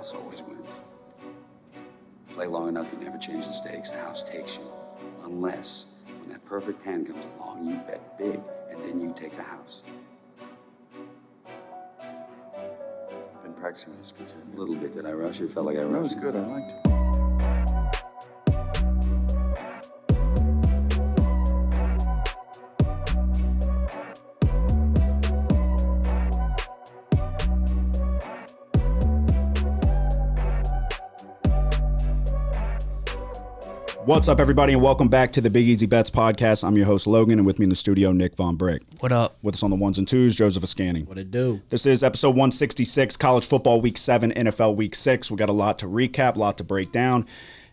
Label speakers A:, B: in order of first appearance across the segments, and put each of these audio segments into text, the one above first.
A: house always wins. Play long enough, you never change the stakes. The house takes you. Unless, when that perfect hand comes along, you bet big, and then you take the house. I've been practicing this a little bit. Did I rush it? Felt like I rushed. It was good. I liked it.
B: What's up, everybody, and welcome back to the Big Easy Bets podcast. I'm your host, Logan, and with me in the studio, Nick Von Brick.
C: What up?
B: With us on the ones and twos, Joseph Ascani.
C: What it do?
B: This is episode 166, College Football Week 7, NFL Week 6. We got a lot to recap, a lot to break down,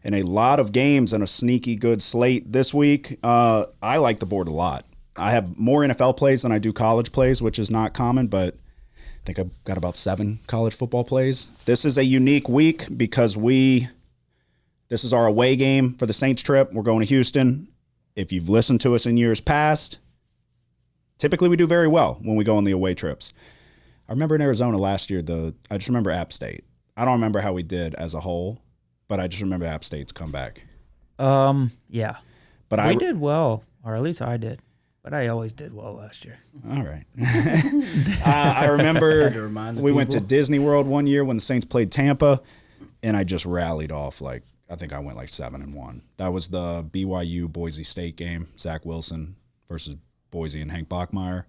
B: and a lot of games and a sneaky good slate this week. I like the board a lot. I have more NFL plays than I do college plays, which is not common, but I think I've got about 7 college football plays. This is a unique week because this is our away game for the Saints trip. We're going to Houston. If you've listened to us in years past, typically we do very well when we go on the away trips. I remember in Arizona last year, I just remember App State. I don't remember how we did as a whole, but I just remember App State's comeback.
C: Yeah.
B: But
C: we did well, or at least I did. But I always did well last year.
B: All right. I remember we went to Disney World one year when the Saints played Tampa, and I just rallied off I think I went 7-1. That was the BYU Boise State game, Zach Wilson versus Boise and Hank Bachmeier.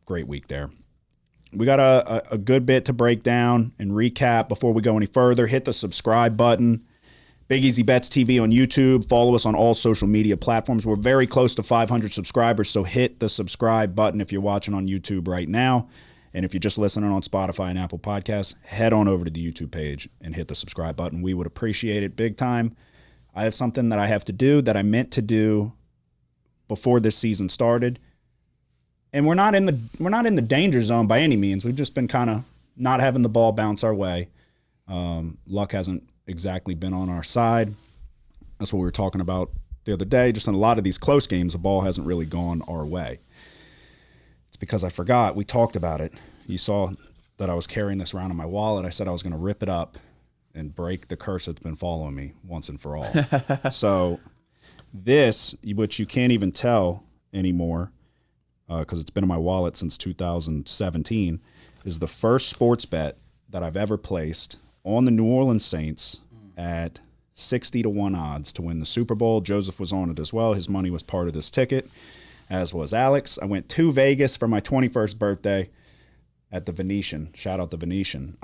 B: Great week there. We got a good bit to break down and recap before we go any further. Hit the subscribe button. Big Easy Bets TV on YouTube. Follow us on all social media platforms. We're very close to 500 subscribers, so hit the subscribe button if you're watching on YouTube right now. And if you're just listening on Spotify and Apple Podcasts, head on over to the YouTube page and hit the subscribe button. We would appreciate it big time. I have something that I have to do that I meant to do before this season started. And we're not in the danger zone by any means. We've just been kind of not having the ball bounce our way. Luck hasn't exactly been on our side. That's what we were talking about the other day. Just in a lot of these close games, the ball hasn't really gone our way. Because I forgot. We talked about it. You saw that I was carrying this around in my wallet. I said I was going to rip it up and break the curse that's been following me once and for all. So this, which you can't even tell anymore because it's been in my wallet since 2017, is the first sports bet that I've ever placed on the New Orleans Saints at 60-1 odds to win the Super Bowl. Joseph was on it as well. His money was part of this ticket, as was Alex. I went to Vegas for my 21st birthday at the Venetian. Shout out the Venetian.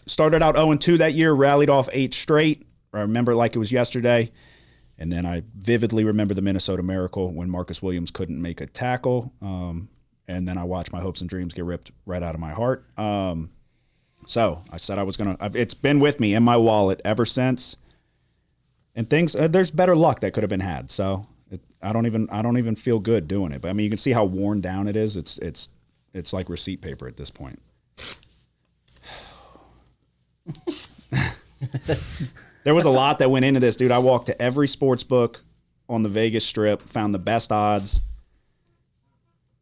B: Started out 0-2 that year, rallied off 8 straight. I remember it like it was yesterday. And then I vividly remember the Minnesota Miracle when Marcus Williams couldn't make a tackle. And then I watched my hopes and dreams get ripped right out of my heart. So I said I was going to – it's been with me in my wallet ever since. And things there's better luck that could have been had. So – I don't even feel good doing it. But I mean, you can see how worn down it is. It's like receipt paper at this point. There was a lot that went into this, dude. I walked to every sports book on the Vegas Strip, found the best odds.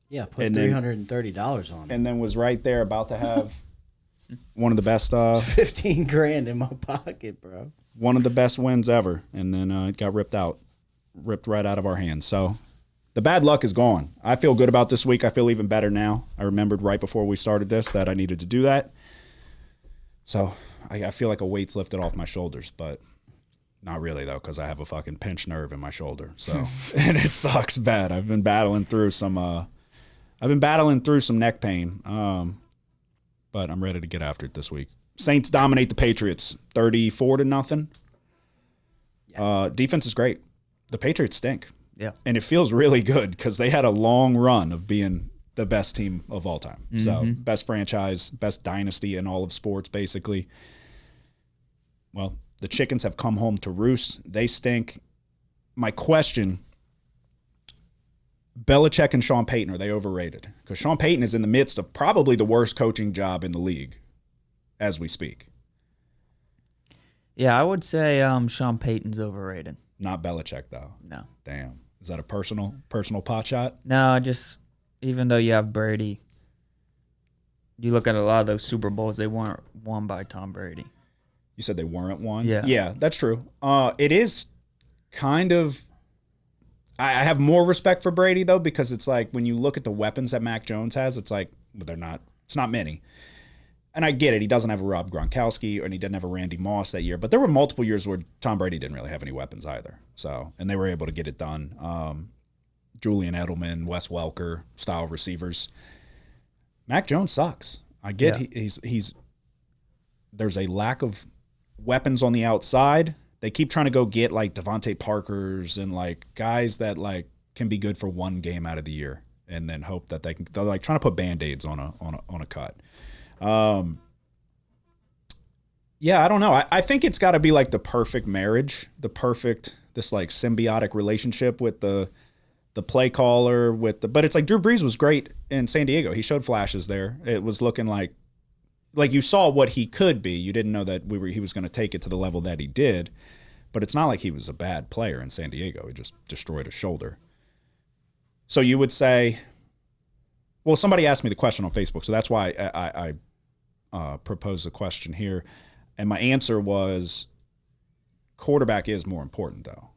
C: Yeah, put $330 on it.
B: And then was right there about to have one of the best
C: $15,000 in my pocket, bro.
B: One of the best wins ever. And then it got ripped right out of our hands. So the bad luck is gone. I feel good about this week. I feel even better now. I remembered right before we started this that I needed to do that. So I feel like a weight's lifted off my shoulders, but not really though, because I have a fucking pinched nerve in my shoulder. So and it sucks bad. I've been battling through some neck pain. But I'm ready to get after it this week. Saints dominate the Patriots 34-0. Yeah. Defense is great. The Patriots stink.
C: Yeah.
B: And it feels really good because they had a long run of being the best team of all time. Mm-hmm. So best franchise, best dynasty in all of sports, basically. Well, the chickens have come home to roost. They stink. My question, Belichick and Sean Payton, are they overrated? Because Sean Payton is in the midst of probably the worst coaching job in the league as we speak.
C: Yeah, I would say Sean Payton's overrated.
B: Not Belichick, though.
C: No.
B: Damn. Is that a personal pot shot?
C: No, just even though you have Brady, You look at a lot of those Super Bowls, they weren't won by Tom Brady.
B: You said they weren't won?
C: Yeah.
B: Yeah, that's true. It is kind of... I have more respect for Brady, though, because it's like when you look at the weapons that Mac Jones has, it's like, well, they're not... It's not many. And I get it. He doesn't have a Rob Gronkowski, and he didn't have a Randy Moss that year. But there were multiple years where Tom Brady didn't really have any weapons either. So, and they were able to get it done. Julian Edelman, Wes Welker, style receivers. Mac Jones sucks. I get he's there's a lack of weapons on the outside. They keep trying to go get like Devontae Parkers and like guys that like can be good for one game out of the year, and then hope that they're like trying to put Band-Aids on a cut. Yeah, I don't know. I think it's got to be like the perfect marriage, this like symbiotic relationship with the play caller but it's like Drew Brees was great in San Diego. He showed flashes there. It was looking like you saw what he could be. You didn't know that he was going to take it to the level that he did, but it's not like he was a bad player in San Diego. He just destroyed his shoulder. So you would say, well, somebody asked me the question on Facebook, so that's why I proposed the question here. And my answer was quarterback is more important, though.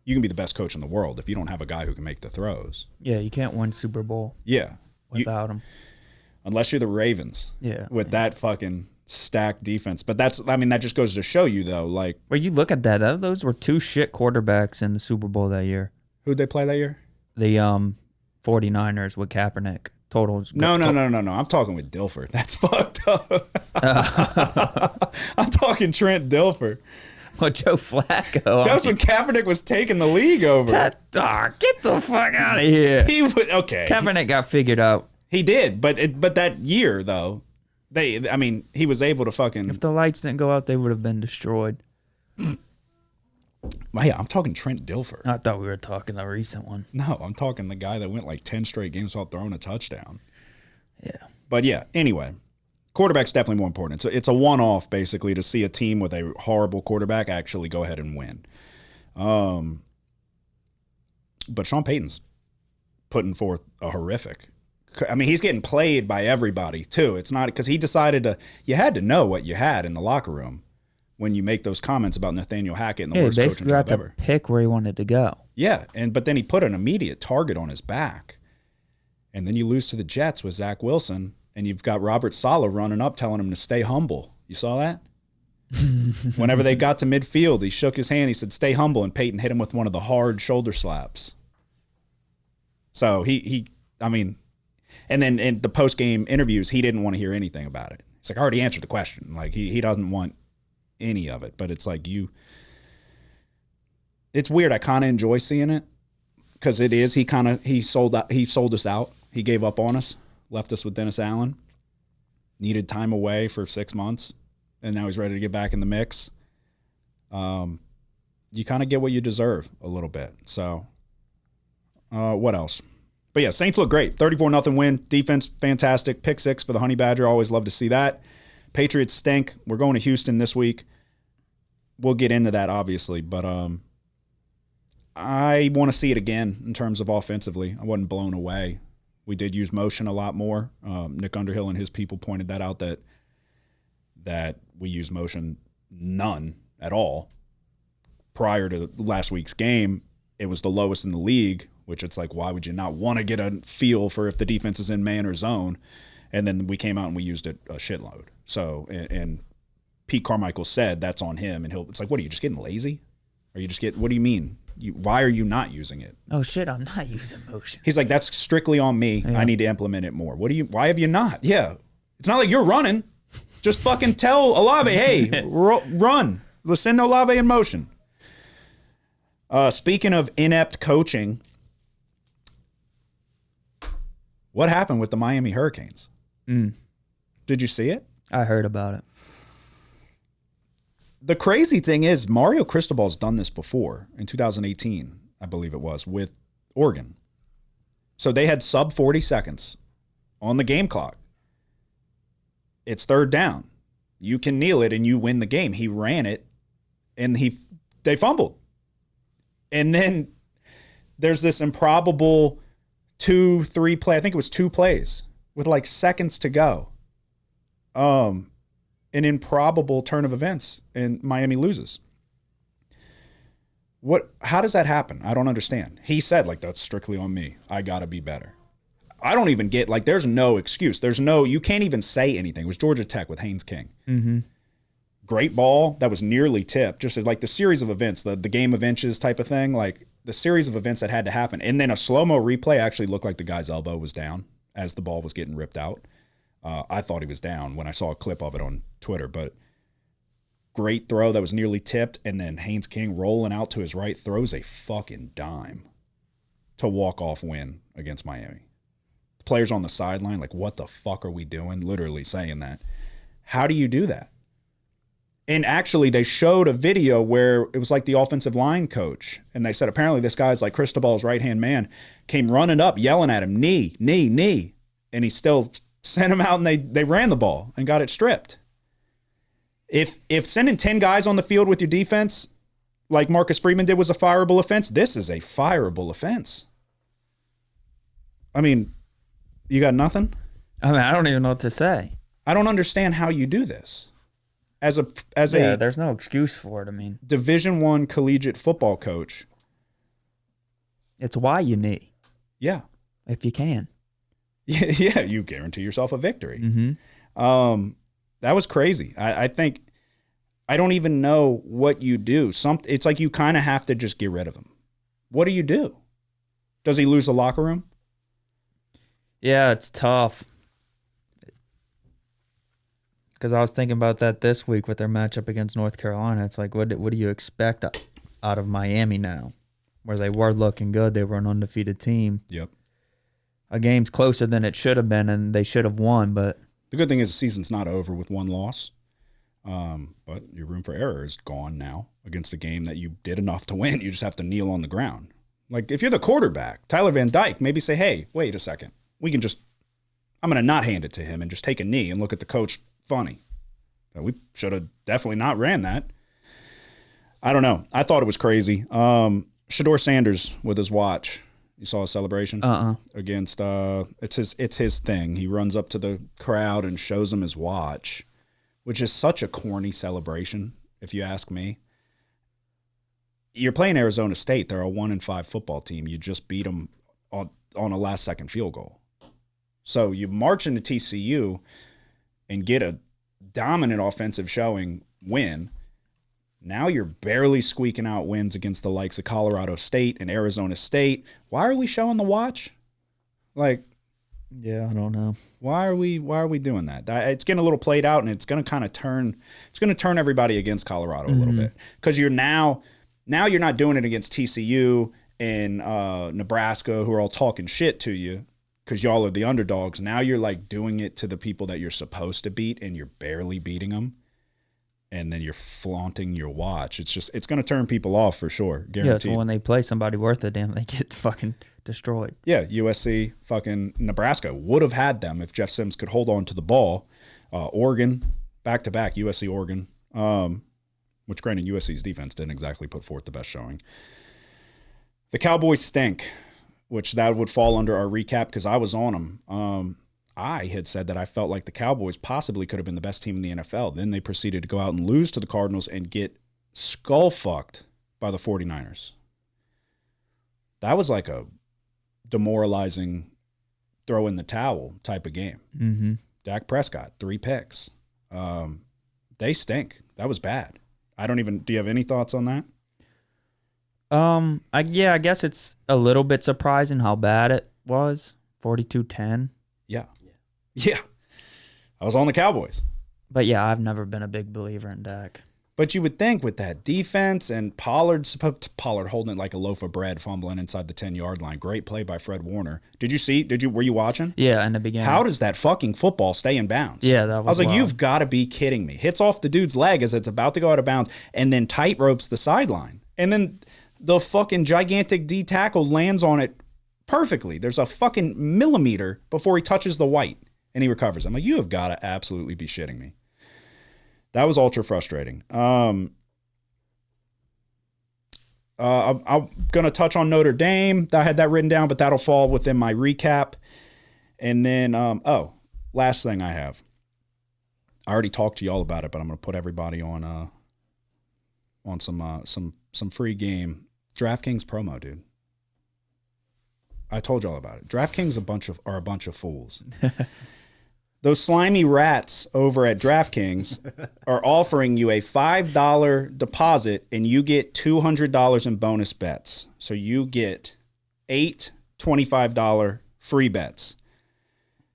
B: You can be the best coach in the world if you don't have a guy who can make the throws.
C: Yeah, you can't win Super Bowl without him.
B: Unless you're the Ravens.
C: Yeah.
B: With that fucking stacked defense. But that just goes to show you, though, like...
C: Well, you look at that. Those were two shit quarterbacks in the Super Bowl that year.
B: Who'd they play that year?
C: The 49ers with Kaepernick. Totals.
B: No. I'm talking with Dilfer. That's fucked up. I'm talking Trent Dilfer.
C: Well, Joe Flacco.
B: That's when Kaepernick was taking the league over.
C: Get the fuck out of here.
B: He would okay.
C: Kaepernick got figured out.
B: He did, but that year though, he was able to fucking.
C: If the lights didn't go out, they would have been destroyed.
B: Well, yeah, I'm talking Trent Dilfer.
C: I thought we were talking a recent one.
B: No, I'm talking the guy that went like 10 straight games without throwing a touchdown.
C: Yeah.
B: But yeah, anyway, quarterback's definitely more important. So it's a one-off basically to see a team with a horrible quarterback actually go ahead and win. But Sean Payton's putting forth a horrific. He's getting played by everybody too. It's not because he decided you had to know what you had in the locker room when you make those comments about Nathaniel Hackett and the worst coaching job ever.
C: Pick where he wanted to go.
B: Yeah, but then he put an immediate target on his back. And then you lose to the Jets with Zach Wilson, and you've got Robert Saleh running up telling him to stay humble. You saw that? Whenever they got to midfield, he shook his hand. He said, stay humble, and Peyton hit him with one of the hard shoulder slaps. So and then in the post-game interviews, he didn't want to hear anything about it. It's like, I already answered the question. Like, he doesn't want any of it. But it's like it's weird. I kind of enjoy seeing it because it is. He sold us out. He gave up on us, left us with Dennis Allen, needed time away for 6 months, and now he's ready to get back in the mix. You kind of get what you deserve a little bit. So, what else? But yeah, Saints look great. 34-0 win. Defense, fantastic. Pick 6 for the Honey Badger. Always love to see that. Patriots stink. We're going to Houston this week. We'll get into that, obviously. But I want to see it again in terms of offensively. I wasn't blown away. We did use motion a lot more. Nick Underhill and his people pointed that out, that we use motion none at all. Prior to last week's game, it was the lowest in the league, which it's like, why would you not want to get a feel for if the defense is in man or zone? And then we came out and we used it a shitload. So, and Pete Carmichael said that's on him. And it's like, what, are you just getting lazy? What do you mean? Why are you not using it?
C: Oh, shit, I'm not using motion.
B: He's like, that's strictly on me. Yeah. I need to implement it more. Why have you not? Yeah. It's not like you're running. Just fucking tell Olave, hey, run. Let's send Olave in motion. Speaking of inept coaching, what happened with the Miami Hurricanes? Did you see it?
C: I heard about it.
B: The crazy thing is Mario Cristobal's done this before in 2018, I believe it was, with Oregon. So they had sub 40 seconds on the game clock. It's third down. You can kneel it and you win the game. He ran it and they fumbled. And then there's this improbable 2-3 play. I think it was 2 plays with like seconds to go. An improbable turn of events, and Miami loses. How does that happen? I don't understand. He said, like, that's strictly on me. I got to be better. I don't even get, like, there's no excuse. You can't even say anything. It was Georgia Tech with Haynes King.
C: Mm-hmm.
B: Great ball that was nearly tipped, just as like the series of events, the game of inches type of thing, like the series of events that had to happen. And then a slow-mo replay actually looked like the guy's elbow was down as the ball was getting ripped out. I thought he was down when I saw a clip of it on Twitter, but great throw that was nearly tipped, and then Haynes King rolling out to his right throws a fucking dime to walk-off win against Miami. The players on the sideline, like, what the fuck are we doing? Literally saying that. How do you do that? And actually, they showed a video where it was like the offensive line coach, and they said apparently this guy's like Cristobal's right-hand man, came running up, yelling at him, knee, knee, knee, and he still sent him out, and they ran the ball and got it stripped. If sending 10 guys on the field with your defense, like Marcus Freeman did, was a fireable offense, this is a fireable offense. I mean, you got nothing?
C: I mean, I don't even know what to say.
B: I don't understand how you do this.
C: There's no excuse for it. I mean,
B: Division I collegiate football coach.
C: It's why you knee.
B: Yeah.
C: If you can.
B: Yeah, you guarantee yourself a victory.
C: Mm-hmm.
B: That was crazy. I think I don't even know what you do. It's like you kind of have to just get rid of him. What do you do? Does he lose the locker room?
C: Yeah, it's tough. Because I was thinking about that this week with their matchup against North Carolina. It's like, what do you expect out of Miami now? Where they were looking good. They were an undefeated team.
B: Yep.
C: A game's closer than it should have been, and they should have won. But
B: the good thing is the season's not over with one loss. But your room for error is gone now against a game that you did enough to win. You just have to kneel on the ground. Like, if you're the quarterback, Tyler Van Dyke, maybe say, hey, wait a second. I'm going to not hand it to him and just take a knee and look at the coach funny. We should have definitely not ran that. I don't know. I thought it was crazy. Shedeur Sanders with his watch. You saw a celebration against it's his thing. He runs up to the crowd and shows them his watch, which is such a corny celebration, if you ask me. You're playing Arizona State. They're a 1-5 football team. You just beat them on a last-second field goal. So you march into TCU and get a dominant offensive showing, win. Now you're barely squeaking out wins against the likes of Colorado State and Arizona State. Why are we showing the watch? Like,
C: yeah, I don't know.
B: Why are we doing that? It's getting a little played out, and it's going to kind of turn everybody against Colorado a little bit, because you're now you're not doing it against TCU and Nebraska, who are all talking shit to you because y'all are the underdogs. Now you're like doing it to the people that you're supposed to beat, and you're barely beating them. And then you're flaunting your watch. It's going to turn people off for sure. Guaranteed.
C: Yeah, so when they play somebody worth a damn, they get fucking destroyed.
B: Yeah, USC, fucking Nebraska would have had them if Jeff Sims could hold on to the ball. Oregon, back-to-back, USC, Oregon, which granted USC's defense didn't exactly put forth the best showing. The Cowboys stink, which that would fall under our recap because I was on them. I had said that I felt like the Cowboys possibly could have been the best team in the NFL. Then they proceeded to go out and lose to the Cardinals and get skull-fucked by the 49ers. That was like a demoralizing throw-in-the-towel type of game.
C: Mm-hmm.
B: Dak Prescott, 3 picks. They stink. That was bad. Do you have any thoughts on that?
C: I guess it's a little bit surprising how bad it was. 42-10.
B: Yeah. I was on the Cowboys.
C: But yeah, I've never been a big believer in Dak.
B: But you would think with that defense and Pollard holding it like a loaf of bread, fumbling inside the 10-yard line. Great play by Fred Warner. Were you watching?
C: Yeah, in the beginning.
B: How does that fucking football stay in bounds?
C: Yeah, that was
B: I was like,
C: wild.
B: You've got to be kidding me. Hits off the dude's leg as it's about to go out of bounds and then tight ropes the sideline. And then the fucking gigantic D tackle lands on it perfectly. There's a fucking millimeter before he touches the white. And he recovers. I'm like, you have got to absolutely be shitting me. That was ultra frustrating. I'm going to touch on Notre Dame. I had that written down, but that'll fall within my recap. And then, last thing I have. I already talked to y'all about it, but I'm going to put everybody on some free game. DraftKings promo, dude. I told y'all about it. DraftKings are a bunch of fools. Those slimy rats over at DraftKings are offering you a $5 deposit and you get $200 in bonus bets. So you get 8 $25 free bets.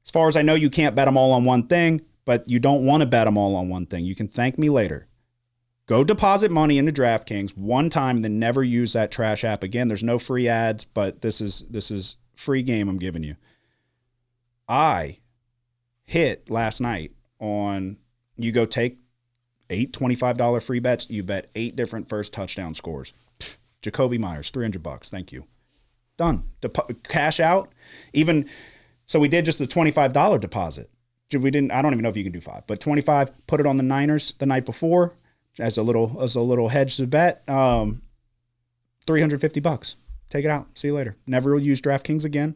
B: As far as I know, you can't bet them all on one thing, but you don't want to bet them all on one thing. You can thank me later. Go deposit money into DraftKings one time, then never use that trash app again. There's no free ads, but this is free game I'm giving you. I hit last night on, you go take 8 $25 free bets. You bet 8 different first touchdown scores. Jacoby Myers, $300. Thank you. Done. Cash out. Even so, we did just the $25 deposit. We didn't. I don't even know if you can do 5, but 25. Put it on the Niners the night before as a little hedge to bet. $350. Take it out. See you later. Never use DraftKings again.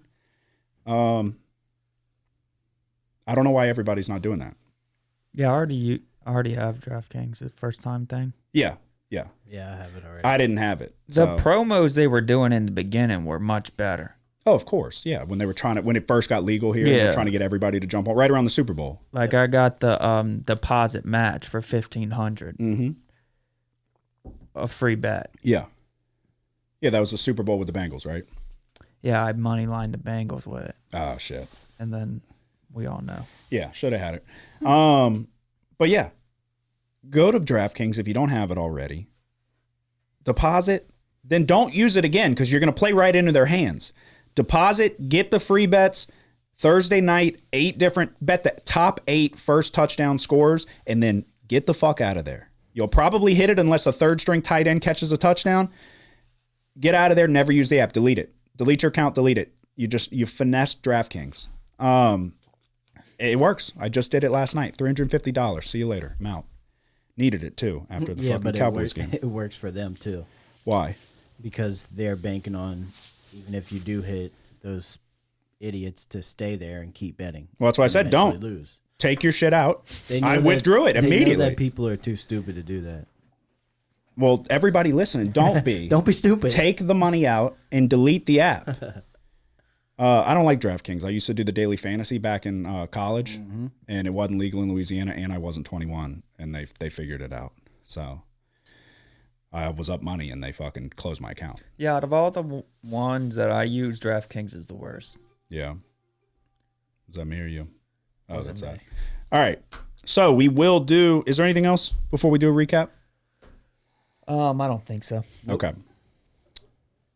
B: I don't know why everybody's not doing that.
C: Yeah, I already have DraftKings. The first time thing.
B: Yeah.
D: Yeah, I have it already.
B: I didn't have it.
C: The promos they were doing in the beginning were much better.
B: Oh, of course. Yeah. When it first got legal here, they were trying to get everybody to jump on right around the Super Bowl.
C: Like I got the deposit match for $1,500.
B: Mm-hmm.
C: A free bet.
B: Yeah. Yeah, that was the Super Bowl with the Bengals, right?
C: Yeah, I money lined the Bengals with it.
B: Oh, shit.
C: And then we all know.
B: Yeah, should have had it. But yeah, go to DraftKings if you don't have it already. Deposit, then don't use it again because you're going to play right into their hands. Deposit, get the free bets. Thursday night, bet the top 8 first touchdown scores, and then get the fuck out of there. You'll probably hit it unless a third string tight end catches a touchdown. Get out of there. Never use the app. Delete it. Delete your account. Delete it. You finessed DraftKings. It works. I just did it last night. $350. See you later. I'm out. Needed it too after the fucking Cowboys game.
D: It works for them too.
B: Why?
D: Because they're banking on, even if you do hit, those idiots to stay there and keep betting.
B: Well, that's why I said don't
D: lose.
B: Take your shit out. I withdrew it immediately.
D: They know that people are too stupid to do that.
B: Well, everybody listening, don't be.
D: Don't be stupid.
B: Take the money out and delete the app. I don't like DraftKings. I used to do the daily fantasy back in college, and it wasn't legal in Louisiana, and I wasn't 21, and they figured it out. So I was up money, and they fucking closed my account.
C: Yeah, out of all the ones that I use, DraftKings is the worst.
B: Yeah. Is that me or you? Oh, that's
C: me.
B: that. All right. So we will do. Is there anything else before we do a recap?
C: I don't think so.
B: Okay.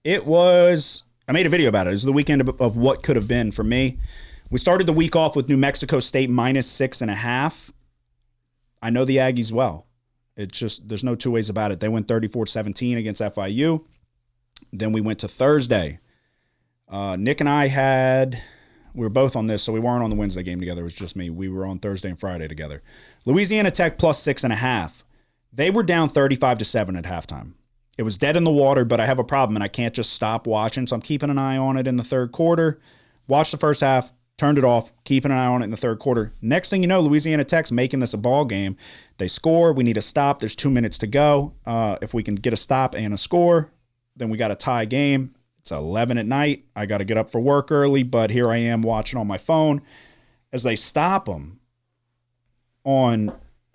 B: I made a video about it. It was the weekend of what could have been for me. We started the week off with New Mexico State -6.5. I know the Aggies well. It's just, there's no two ways about it. They went 34-17 against FIU. Then we went to Thursday. Nick and I we were both on this, so we weren't on the Wednesday game together. It was just me. We were on Thursday and Friday together. Louisiana Tech +6.5. They were down 35-7 at halftime. It was dead in the water, but I have a problem, and I can't just stop watching, so I'm keeping an eye on it in the third quarter. Watched the first half, turned it off, keeping an eye on it in the third quarter. Next thing you know, Louisiana Tech's making this a ball game. They score. We need a stop. There's 2 minutes to go. If we can get a stop and a score, then we got a tie game. It's 11 at night. I got to get up for work early, but here I am watching on my phone as they stop them to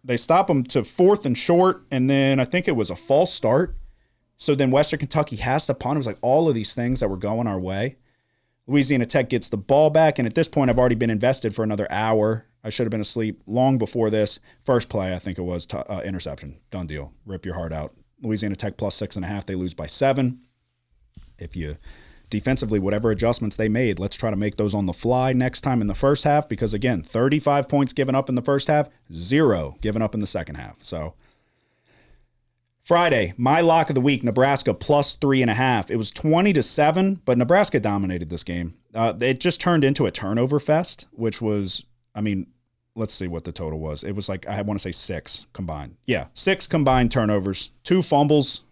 B: 4th and short, and then I think it was a false start. So then Western Kentucky has to punt. It was like all of these things that were going our way. Louisiana Tech gets the ball back, and at this point, I've already been invested for another hour. I should have been asleep long before this. First play, I think it was interception. Done deal. Rip your heart out. Louisiana Tech +6.5. They lose by 7. If you defensively, whatever adjustments they made, let's try to make those on the fly next time in the first half, because again, 35 points given up in the first half, 0 given up in the second half. So Friday, my lock of the week, Nebraska +3.5. It was 20-7, but Nebraska dominated this game. It just turned into a turnover fest, which was, let's see what the total was. It was like, I want to say 6 combined. Yeah, 6 combined turnovers, 2 fumbles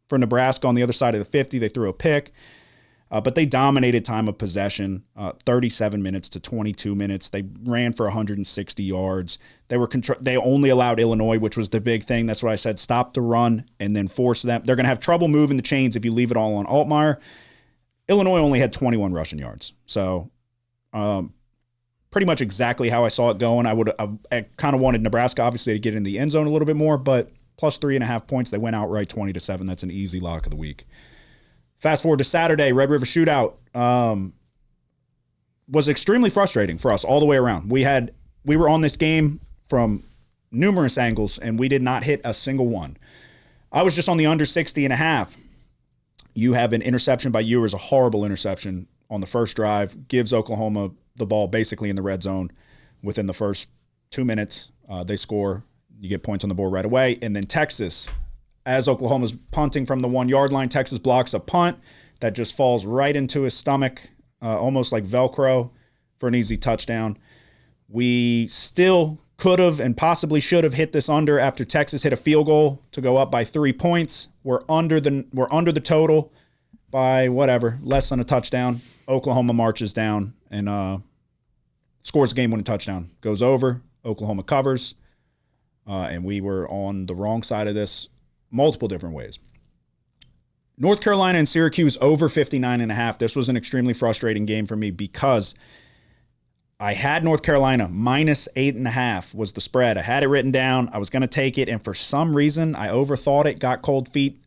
B: for Nebraska on the other side of the 50. They threw a pick. But they dominated time of possession, 37 minutes to 22 minutes. They ran for 160 yards. They only allowed Illinois, which was the big thing. That's what I said. Stop the run and then force them. They're going to have trouble moving the chains if you leave it all on Altmaier. Illinois only had 21 rushing yards. So pretty much exactly how I saw it going. I kind of wanted Nebraska, obviously, to get in the end zone a little bit more, but plus 3.5 points. They went outright 20-7. That's an easy lock of the week. Fast forward to Saturday, Red River Shootout was extremely frustrating for us all the way around. We were on this game from numerous angles, and we did not hit a single one. I was just on the under 60.5. You have an interception by Ewers, a horrible interception on the first drive, gives Oklahoma the ball basically in the red zone within the first 2 minutes. They score. You get points on the board right away. And then Texas, as Oklahoma's punting from the 1 yard line, Texas blocks a punt that just falls right into his stomach, almost like Velcro, for an easy touchdown. We still could have and possibly should have hit this under after Texas hit a field goal to go up by 3 points. We're under the total by less than a touchdown. Oklahoma marches down and scores a game-winning touchdown. Goes over. Oklahoma covers. And we were on the wrong side of this multiple different ways. North Carolina and Syracuse over 59.5. This was an extremely frustrating game for me because I had North Carolina minus 8.5 was the spread. I had it written down. I was going to take it, and for some reason, I overthought it, got cold feet,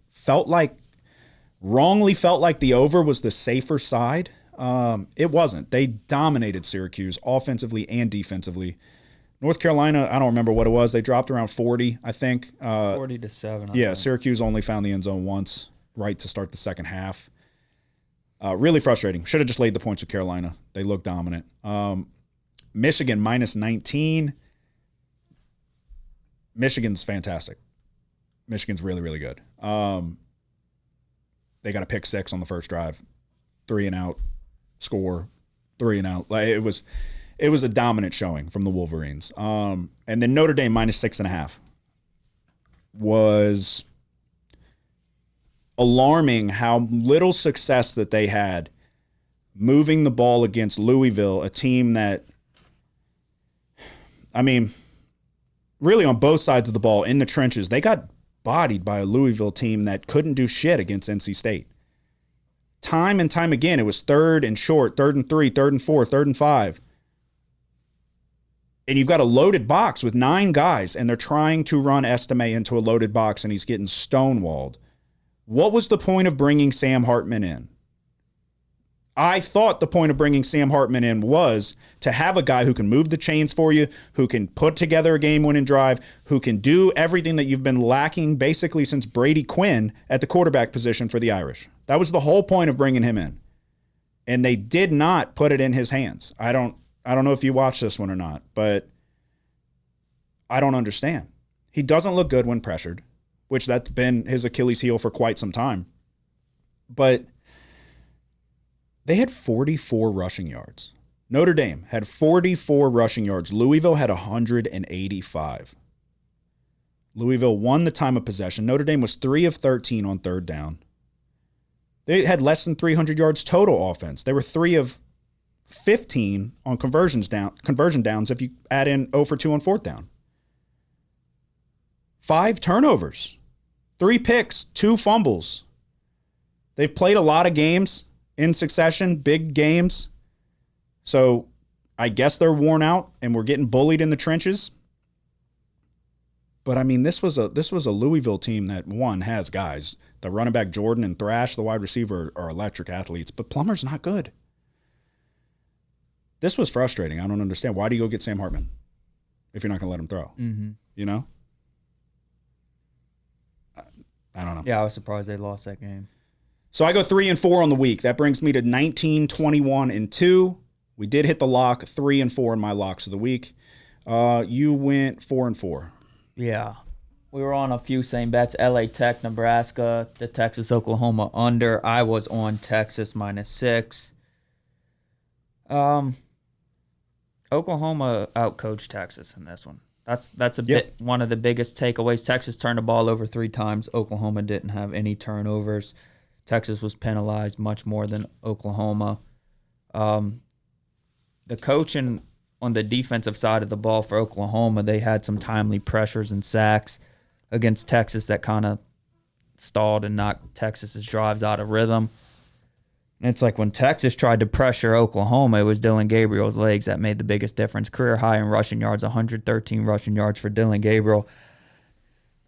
B: wrongly felt like the over was the safer side. It wasn't. They dominated Syracuse offensively and defensively. North Carolina, I don't remember what it was. They dropped around 40, I think.
C: 40-7.
B: Yeah, Syracuse only found the end zone once, right to start the second half. Really frustrating. Should have just laid the points with Carolina. They looked dominant. Michigan minus 19. Michigan's fantastic. Michigan's really, really good. They got a pick 6 on the first drive. 3 and out. Score. 3 and out. It was a dominant showing from the Wolverines. And then Notre Dame minus 6.5 was alarming how little success that they had moving the ball against Louisville, a team that, really on both sides of the ball in the trenches, they got bodied by a Louisville team that couldn't do shit against NC State. Time and time again, it was 3rd and short, 3rd and 3, 3rd and 4, 3rd and 5. And you've got a loaded box with 9 guys, and they're trying to run Estime into a loaded box, and he's getting stonewalled. What was the point of bringing Sam Hartman in? I thought the point of bringing Sam Hartman in was to have a guy who can move the chains for you, who can put together a game-winning drive, who can do everything that you've been lacking basically since Brady Quinn at the quarterback position for the Irish. That was the whole point of bringing him in. And they did not put it in his hands. I don't know if you watched this one or not, but I don't understand. He doesn't look good when pressured, which that's been his Achilles heel for quite some time. But they had 44 rushing yards. Notre Dame had 44 rushing yards. Louisville had 185. Louisville won the time of possession. Notre Dame was 3 of 13 on 3rd down. They had less than 300 yards total offense. They were 3 of 15 on conversion downs if you add in 0 for 2 on 4th down. 5 turnovers, 3 picks, 2 fumbles. They've played a lot of games in succession, big games. So I guess they're worn out and we're getting bullied in the trenches. But this was a Louisville team that, one, has guys. The running back Jordan and Thrash, the wide receiver, are electric athletes, but Plummer's not good. This was frustrating. I don't understand. Why do you go get Sam Hartman if you're not going to let him throw?
C: Mm-hmm.
B: You know? I don't know.
C: Yeah, I was surprised they lost that game.
B: So I go 3 and 4 on the week. That brings me to 19, 21, and 2. We did hit the lock, 3 and 4 in my locks of the week. You went 4 and 4.
C: Yeah. We were on a few same bets. LA Tech, Nebraska, the Texas Oklahoma under. I was on Texas minus 6. Oklahoma outcoached Texas in this one. That's a bit one of the biggest takeaways. Texas turned the ball over 3 times. Oklahoma didn't have any turnovers. Texas was penalized much more than Oklahoma. The coaching on the defensive side of the ball for Oklahoma, they had some timely pressures and sacks against Texas that kind of stalled and knocked Texas's drives out of rhythm. And it's like when Texas tried to pressure Oklahoma, it was Dylan Gabriel's legs that made the biggest difference. Career high in rushing yards, 113 rushing yards for Dylan Gabriel.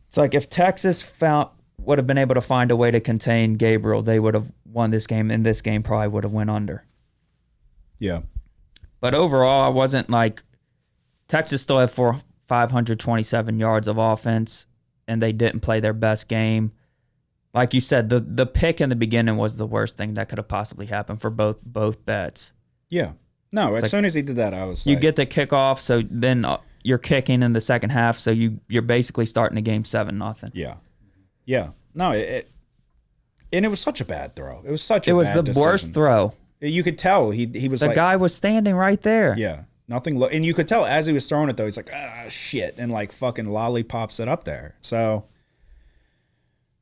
C: It's like if Texas would have been able to find a way to contain Gabriel, they would have won this game, and this game probably would have went under.
B: Yeah.
C: But overall, I wasn't like Texas still had 527 yards of offense, and they didn't play their best game. Like you said, the pick in the beginning was the worst thing that could have possibly happened for both bets.
B: Yeah. No, as soon as he did that, I was
C: you
B: like,
C: get the kickoff, so then you're kicking in the second half, so you're basically starting the game 7-0.
B: Yeah. Yeah. No, and it was such a bad throw. It was such a
C: It was
B: bad
C: the
B: decision.
C: worst throw.
B: You could tell he was
C: The
B: like,
C: guy was standing right there.
B: yeah, nothing. And you could tell as he was throwing it though, he's like, shit, and like fucking lollipops it up there. So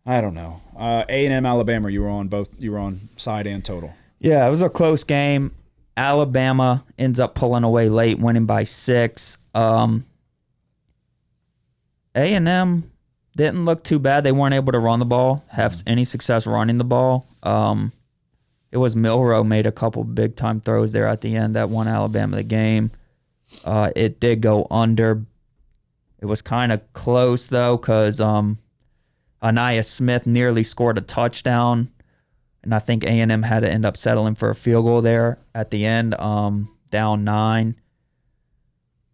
B: I don't know. A&M Alabama, you were on side and total.
C: Yeah, it was a close game. Alabama ends up pulling away late, winning by 6. A&M didn't look too bad. They weren't able to run the ball, have any success running the ball. It was Milroe made a couple big-time throws there at the end that won Alabama the game. It did go under. It was kind of close, though, because Anaya Smith nearly scored a touchdown, and I think A&M had to end up settling for a field goal there at the end, down 9.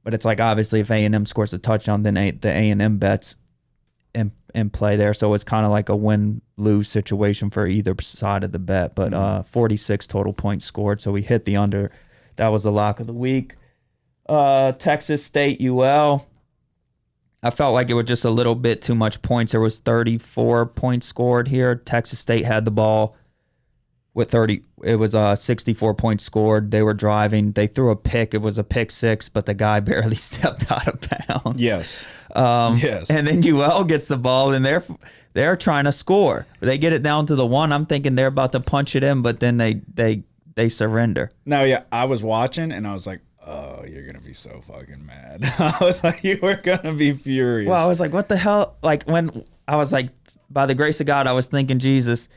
C: But it's like, obviously, if A&M scores a touchdown, then the A&M bets in play there. So it's kind of like a win-lose situation for either side of the bet. But 46 total points scored, so we hit the under. That was the lock of the week. Texas State UL. I felt like it was just a little bit too much points. There was 34 points scored here. Texas State had the ball with 30. It was 64 points scored. They were driving. They threw a pick. It was a pick 6, but the guy barely stepped out of bounds.
B: Yes.
C: Yes. And then UL gets the ball, and they're trying to score. They get it down to the 1. I'm thinking they're about to punch it in, but then they surrender.
B: No, yeah, I was watching, and I was like, oh, you're going to be so fucking mad. I was like, you were going to be furious.
C: Well, I was like, what the hell? Like, when I was like, by the grace of God, I was thinking, Jesus,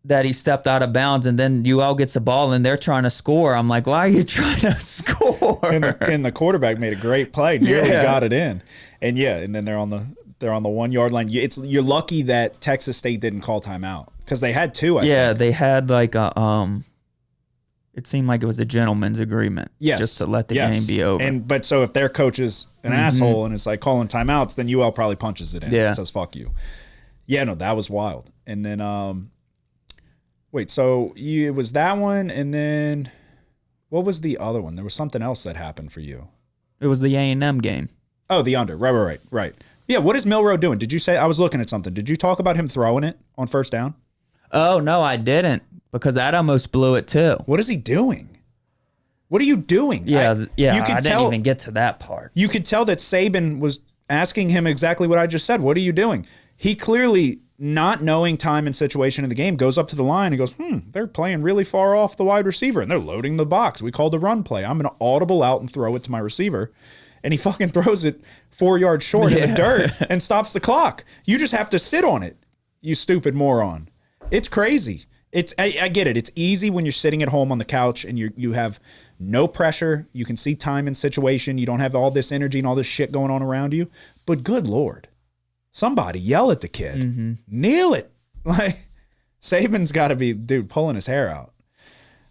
C: that he stepped out of bounds, and then UL gets the ball, and they're trying to score. I'm like, why are you trying to score?
B: And the quarterback made a great play. Nearly got it in. And, and then they're on the 1 yard line. You're lucky that Texas State didn't call timeout because they had 2, I think.
C: They had like a it seemed like it was a gentleman's agreement.
B: Yes.
C: Just to let the game be over.
B: But so if their coach is an asshole and it's like calling timeouts, then UL probably punches it in and says, fuck you. Yeah, no, that was wild. And then, wait, so it was that one, and then what was the other one? There was something else that happened for you.
C: It was the A&M game.
B: Oh, the under. Right. Yeah, what is Milroe doing? Did you say, I was looking at something. Did you talk about him throwing it on first down?
C: Oh, no, I didn't, because that almost blew it too.
B: What is he doing? What are you doing?
C: Yeah,
B: you could
C: I didn't even get to that part.
B: You could tell that Saban was asking him exactly what I just said. What are you doing? He clearly, not knowing time and situation in the game, goes up to the line and goes, they're playing really far off the wide receiver, and they're loading the box. We called the run play. I'm going to audible out and throw it to my receiver. And he fucking throws it 4 yards short in the dirt and stops the clock. You just have to sit on it, you stupid moron. It's crazy. I get it. It's easy when you're sitting at home on the couch and you have no pressure. You can see time and situation. You don't have all this energy and all this shit going on around you. But good Lord, somebody yell at the kid. Kneel it. Like, Saban's got to be, dude, pulling his hair out.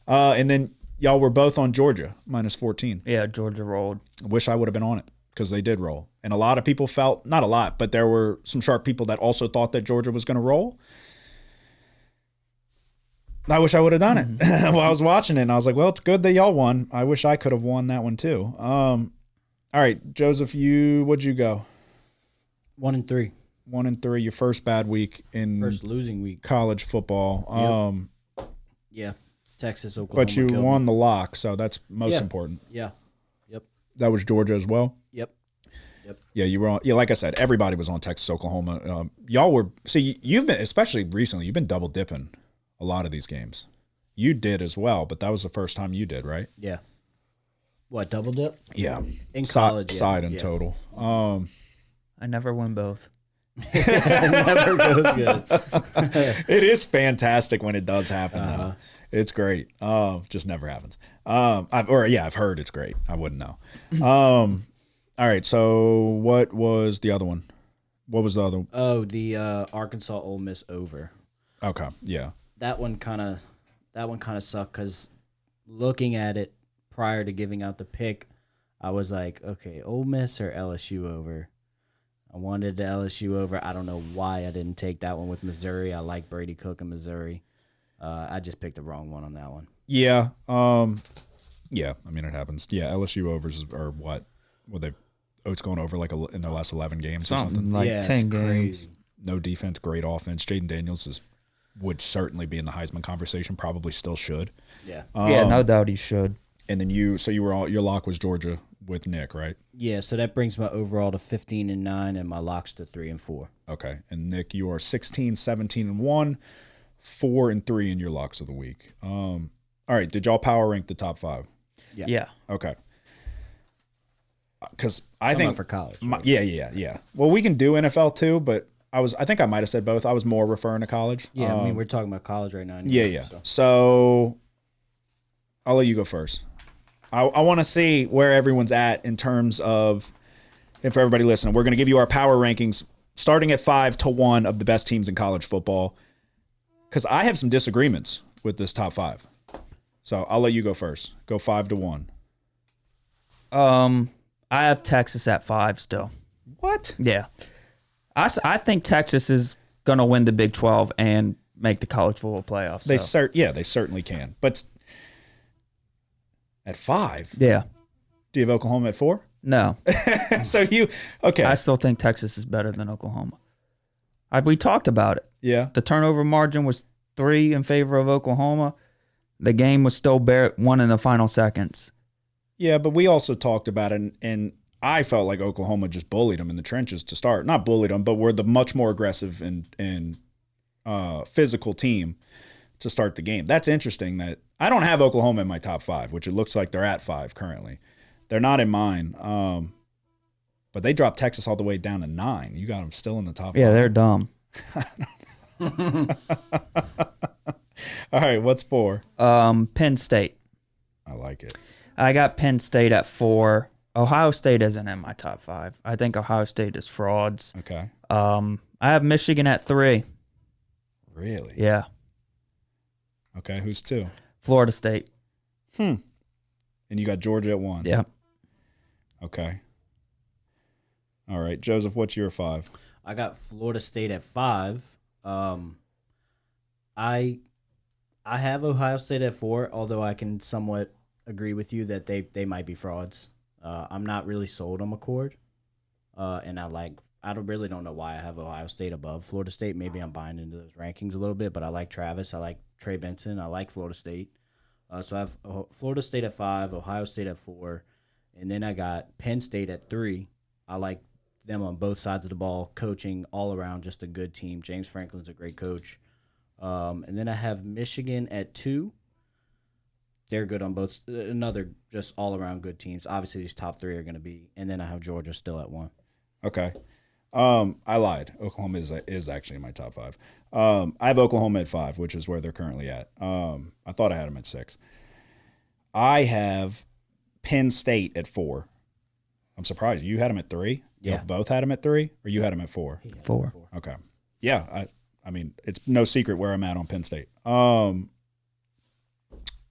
B: And then y'all were both on Georgia, minus 14.
C: Yeah, Georgia rolled.
B: I wish I would have been on it because they did roll. And a lot of people felt, not a lot, but there were some sharp people that also thought that Georgia was going to roll. I wish I would have done it while I was watching it. And I was like, well, it's good that y'all won. I wish I could have won that one too. All right, Joseph, what'd you go?
D: 1-3.
B: 1-3, your first bad week in
D: First losing week.
B: college football.
D: Yeah. Texas, Oklahoma.
B: But you won the lock, so that's most important.
D: Yeah. Yep.
B: That was Georgia as well?
D: Yep. Yep.
B: Yeah, you were on. Yeah, like I said, everybody was on Texas, Oklahoma. Y'all were. See, you've been, especially recently, you've been double dipping a lot of these games. You did as well, but that was the first time you did, right?
D: Yeah. What, double dip?
B: Yeah.
D: In college, yeah.
B: Side and
D: Yeah.
B: total.
C: I never win both.
D: It never goes good.
B: It is fantastic when it does happen, though. It's great. Just never happens. I've heard it's great. I wouldn't know. All right. So what was the other one? What was the other one?
D: Oh, the Arkansas Ole Miss over.
B: Okay. Yeah.
D: That one kind of sucked because looking at it prior to giving out the pick, I was like, okay, Ole Miss or LSU over. I wanted the LSU over. I don't know why I didn't take that one with Missouri. I like Brady Cook in Missouri. I just picked the wrong one on that one.
B: Yeah. Yeah. I mean, it happens. Yeah. LSU overs are what? Were they? Oats going over like in their last 11 games or something.
C: Like
D: Yeah,
C: 10
D: it's
C: games.
D: crazy.
B: No defense, great offense. Jaden Daniels would certainly be in the Heisman conversation. Probably still should.
D: Yeah.
C: Yeah, no doubt he should.
B: And then your lock was Georgia with Nick, right?
D: Yeah, so that brings my overall to 15-9 and my locks to 3-4.
B: Okay. And Nick, you are 16, 17-1, 4-3 in your locks of the week. All right. Did y'all power rank the top 5?
C: Yeah.
B: Okay. Because I think
D: for college.
B: yeah. Well, we can do NFL too, but I think I might have said both. I was more referring to college.
D: Yeah, I mean, we're talking about college right now.
B: Yeah,
D: anyway,
B: yeah.
D: so.
B: So I'll let you go first. I want to see where everyone's at in terms of, and for everybody listening, we're going to give you our power rankings starting at 5-1 of the best teams in college football. Because I have some disagreements with this top 5. So I'll let you go first. Go 5-1.
C: I have Texas at 5 still.
B: What?
C: Yeah. I think Texas is going to win the Big 12 and make the college football playoffs.
B: They
C: so.
B: they certainly can. But at 5,
C: Yeah.
B: do you have Oklahoma at 4?
C: No.
B: So okay.
C: I still think Texas is better than Oklahoma. We talked about it.
B: Yeah.
C: The turnover margin was 3 in favor of Oklahoma. The game was still won in the final seconds.
B: Yeah, but we also talked about it, and I felt like Oklahoma just bullied them in the trenches to start. Not bullied them, but were the much more aggressive and physical team to start the game. That's interesting that I don't have Oklahoma in my top 5, which it looks like they're at 5 currently. They're not in mine, but they dropped Texas all the way down to 9. You got them still in the top 5.
C: Yeah, they're dumb.
B: All right, what's 4?
C: Penn State.
B: I like it.
C: I got Penn State at 4. Ohio State isn't in my top 5. I think Ohio State is frauds.
B: Okay.
C: I have Michigan at 3.
B: Really?
C: Yeah.
B: Okay, who's 2?
C: Florida State.
B: And you got Georgia at 1.
C: Yeah.
B: Okay. All right, Joseph, what's your 5?
D: I got Florida State at 5. I have Ohio State at 4, although I can somewhat agree with you that they might be frauds. I'm not really sold on McCord, and I really don't know why I have Ohio State above Florida State. Maybe I'm buying into those rankings a little bit, but I like Travis. I like Trey Benson. I like Florida State. So I have Florida State at 5, Ohio State at 4, and then I got Penn State at 3. I like them on both sides of the ball, coaching all around, just a good team. James Franklin's a great coach. And then I have Michigan at 2. They're good on both. Another just all around good teams. Obviously, these top 3 are going to be. And then I have Georgia still at 1.
B: Okay. I lied. Oklahoma is actually in my top 5. I have Oklahoma at 5, which is where they're currently at. I thought I had them at 6. I have Penn State at 4. I'm surprised. You had them at 3?
D: Yeah.
B: You both had them at 3? Or you had them at 4?
C: 4.
B: Okay. Yeah. I mean, it's no secret where I'm at on Penn State.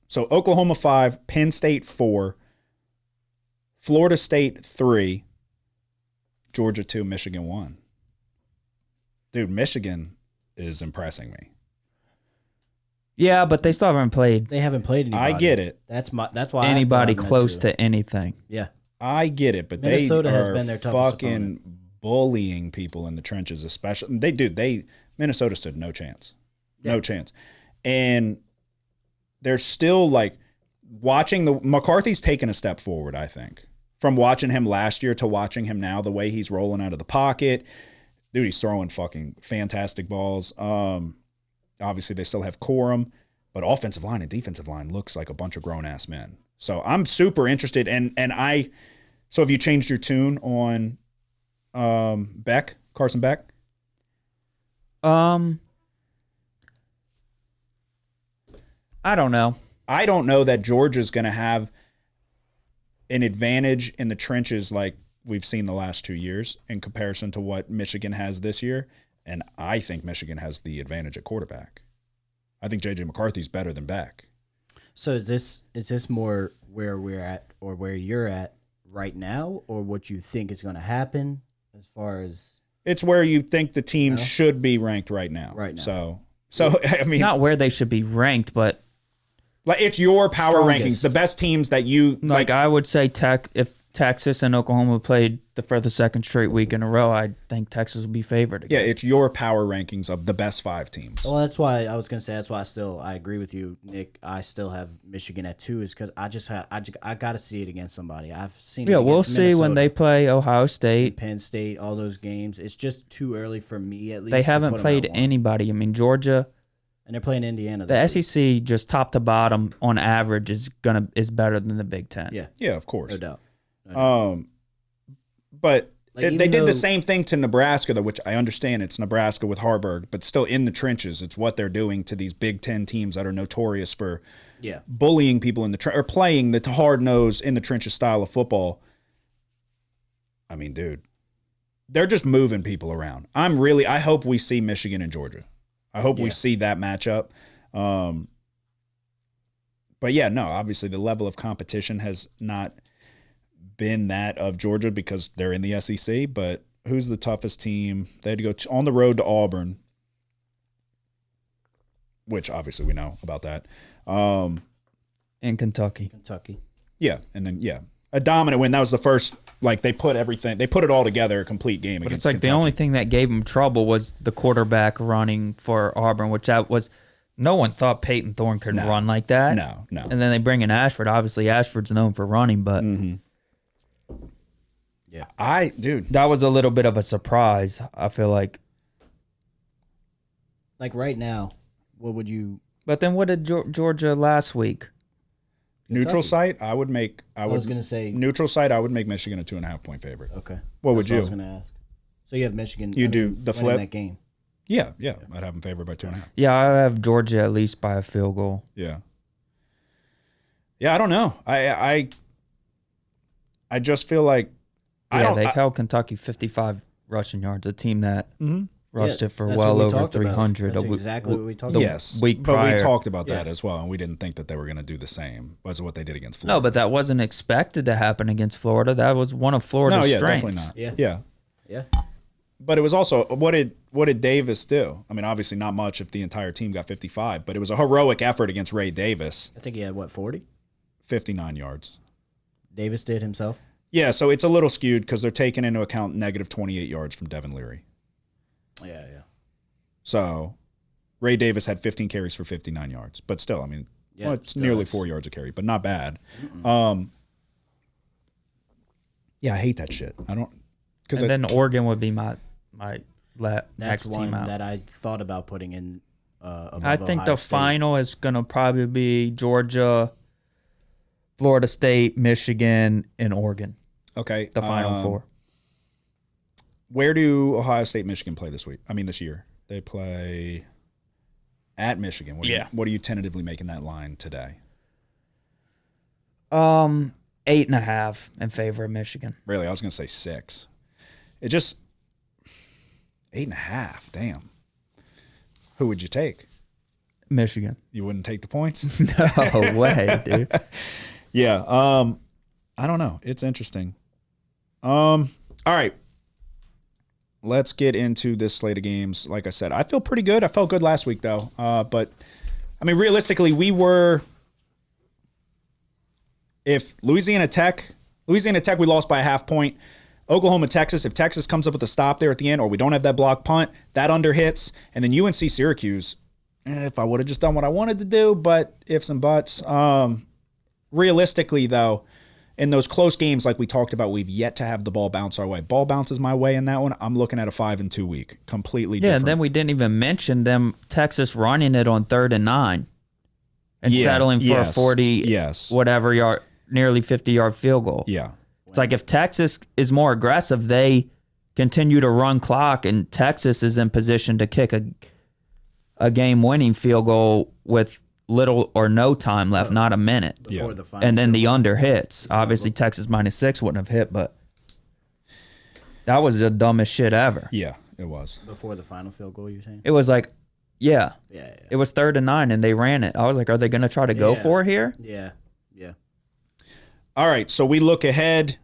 B: So Oklahoma 5, Penn State 4, Florida State 3, Georgia 2, Michigan 1. Dude, Michigan is impressing me.
C: Yeah, but they still haven't played
D: They haven't played anybody.
B: I get it.
D: That's why
C: anybody
D: I still have them at
C: close
D: 2.
C: to anything.
D: Yeah.
B: I get it, but
D: Minnesota
B: they
D: has
B: are
D: been their toughest
B: fucking bullying people in the trenches, especially. Minnesota stood no chance. No chance. And they're still like watching McCarthy's taken a step forward, I think. from watching him last year to watching him now, the way he's rolling out of the pocket. Dude, he's throwing fucking fantastic balls. Obviously, they still have Corum, but offensive line and defensive line looks like a bunch of grown-ass men. So I'm super interested. So have you changed your tune on Carson Beck?
C: I don't know.
B: I don't know that Georgia's going to have an advantage in the trenches like we've seen the last 2 years in comparison to what Michigan has this year. And I think Michigan has the advantage at quarterback. I think J.J. McCarthy's better than Beck.
D: So is this more where we're at or where you're at right now, or what you think is going to happen as far as?
B: It's where you think the team should be ranked right now.
D: Right now.
B: So I mean,
C: Not where they should be ranked, but
B: like it's your power
D: Strongest.
B: rankings, the best teams that you
C: like I would say if Texas and Oklahoma played for the second straight week in a row, I think Texas would be favored
B: Yeah,
C: again.
B: it's your power rankings of the best 5 teams.
D: Well, that's why I was going to say. That's why I agree with you, Nick. I still have Michigan at 2, is because I got to see it against somebody. I've seen.
C: Yeah,
D: it
C: we'll
D: against
C: see when
D: Minnesota,
C: they play Ohio State.
D: Penn State, all those games. It's just too early for me, at least.
C: They
D: to
C: haven't
D: put 'em
C: played
D: at 1.
C: anybody. I mean, Georgia,
D: And they're playing Indiana.
C: the
D: This week.
C: SEC, just top to bottom on average is better than the Big Ten.
D: Yeah,
B: Yeah, of course.
D: no doubt.
B: But
D: Like,
B: they
D: even
B: did
D: though-
B: the same thing to Nebraska, though, which I understand it's Nebraska with Harburg, but still in the trenches, it's what they're doing to these Big Ten teams that are notorious for
D: Yeah.
B: bullying people in the or playing the hard-nosed in the trenches style of football. I mean, dude, they're just moving people around. I hope we see Michigan and Georgia. I hope we see that matchup. But yeah, no, obviously the level of competition has not been that of Georgia because they're in the SEC, but who's the toughest team? They had to go on the road to Auburn, which obviously we know about that.
C: In Kentucky.
D: Kentucky.
B: Yeah, and then a dominant win. That was the first. Like they put it all together, a complete game.
C: But
B: against
C: it's like
B: Kentucky.
C: the only thing that gave them trouble was the quarterback running for Auburn, which no one thought Peyton Thorne could run like that.
B: No.
C: And then they bring in Ashford. Obviously, Ashford's known for running, but
B: Dude,
C: that was a little bit of a surprise. I feel like.
D: Like right now, what would you?
C: But then what did Georgia last week?
B: neutral
D: Kentucky.
B: site, I would make.
D: I was gonna say
B: neutral site. I would make Michigan a 2.5 point favorite.
D: okay.
B: What would
D: That's
B: you?
D: I was gonna ask. So you have Michigan.
B: You do the
D: winning
B: flip?
D: that game.
B: Yeah, I'd have them favored by 2.5.
C: Yeah, I have Georgia at least by a field goal.
B: Yeah. I don't know. I just feel like
C: They held Kentucky 55 rushing yards, a team that rushed
D: Yeah,
C: it for
D: that's
C: well
D: what we
C: over
D: talked about.
C: 300.
D: That's
C: A
D: exactly what we talked
C: the
D: about.
B: yes,
C: week
B: but
C: prior.
B: we talked about that
D: Yeah.
B: as well, and we didn't think that they were going to do the same as what they did against Florida.
C: No, but that wasn't expected to happen against Florida. That was one of Florida's strengths.
B: definitely not.
D: Yeah.
B: Yeah.
D: Yeah.
B: But it was also what did Davis do? I mean, obviously not much if the entire team got 55, but it was a heroic effort against Ray Davis,
D: I think he had 40.
B: 59 yards.
D: Davis did himself.
B: Yeah, so it's a little skewed because they're taking into account negative 28 yards from Devin Leary.
D: Yeah.
B: So Ray Davis had 15 carries for 59 yards, but still, I mean,
D: Yeah,
B: it's
D: still
B: nearly
D: is.
B: 4 yards a carry, but not bad. Yeah, I hate that shit. I don't because
C: And then Oregon would be my
D: That's
C: next
D: one
C: team out.
D: that I thought about putting in. Above
C: I think
D: Ohio
C: the
D: State.
C: final is going to probably be Georgia, Florida State, Michigan, and Oregon.
B: okay,
C: The final four.
B: Where do Ohio State, Michigan play this week? I mean, this year they play at Michigan. What are you tentatively making that line today?
C: 8.5 in favor of Michigan.
B: Really, I was going to say 6. It just 8.5. Damn. Who would you take?
C: Michigan.
B: You wouldn't take the points?
C: No way, dude.
B: Yeah. I don't know. It's interesting. All right. Let's get into this slate of games. Like I said, I feel pretty good. I felt good last week though. But I mean, realistically, if Louisiana Tech, we lost by a half point. Oklahoma, Texas, if Texas comes up with a stop there at the end, or we don't have that block punt, that under hits. And then UNC Syracuse, if I would have just done what I wanted to do, but ifs and buts. Realistically, though, in those close games, like we talked about, we've yet to have the ball bounce our way. Ball bounces my way in that one, I'm looking at a 5-2 week. Completely different.
C: Yeah, and then we didn't even mention them Texas running it on 3rd and 9 and settling for a 40 whatever yard, nearly 50-yard field goal.
B: Yeah.
C: It's like if Texas is more aggressive, they continue to run clock, and Texas is in position to kick a game-winning field goal with little or no time left, not a minute.
D: Before the final
C: and then the
D: field
C: under hits. Obviously, Texas -6 wouldn't have hit, but that was the dumbest shit ever.
B: Yeah, it was.
D: before the final field goal, you're saying?
C: It was like, yeah.
D: Yeah.
C: It was 3rd and 9, and they ran it. I was like, are they going to try to go for it here?
D: Yeah.
B: All right, so we look ahead.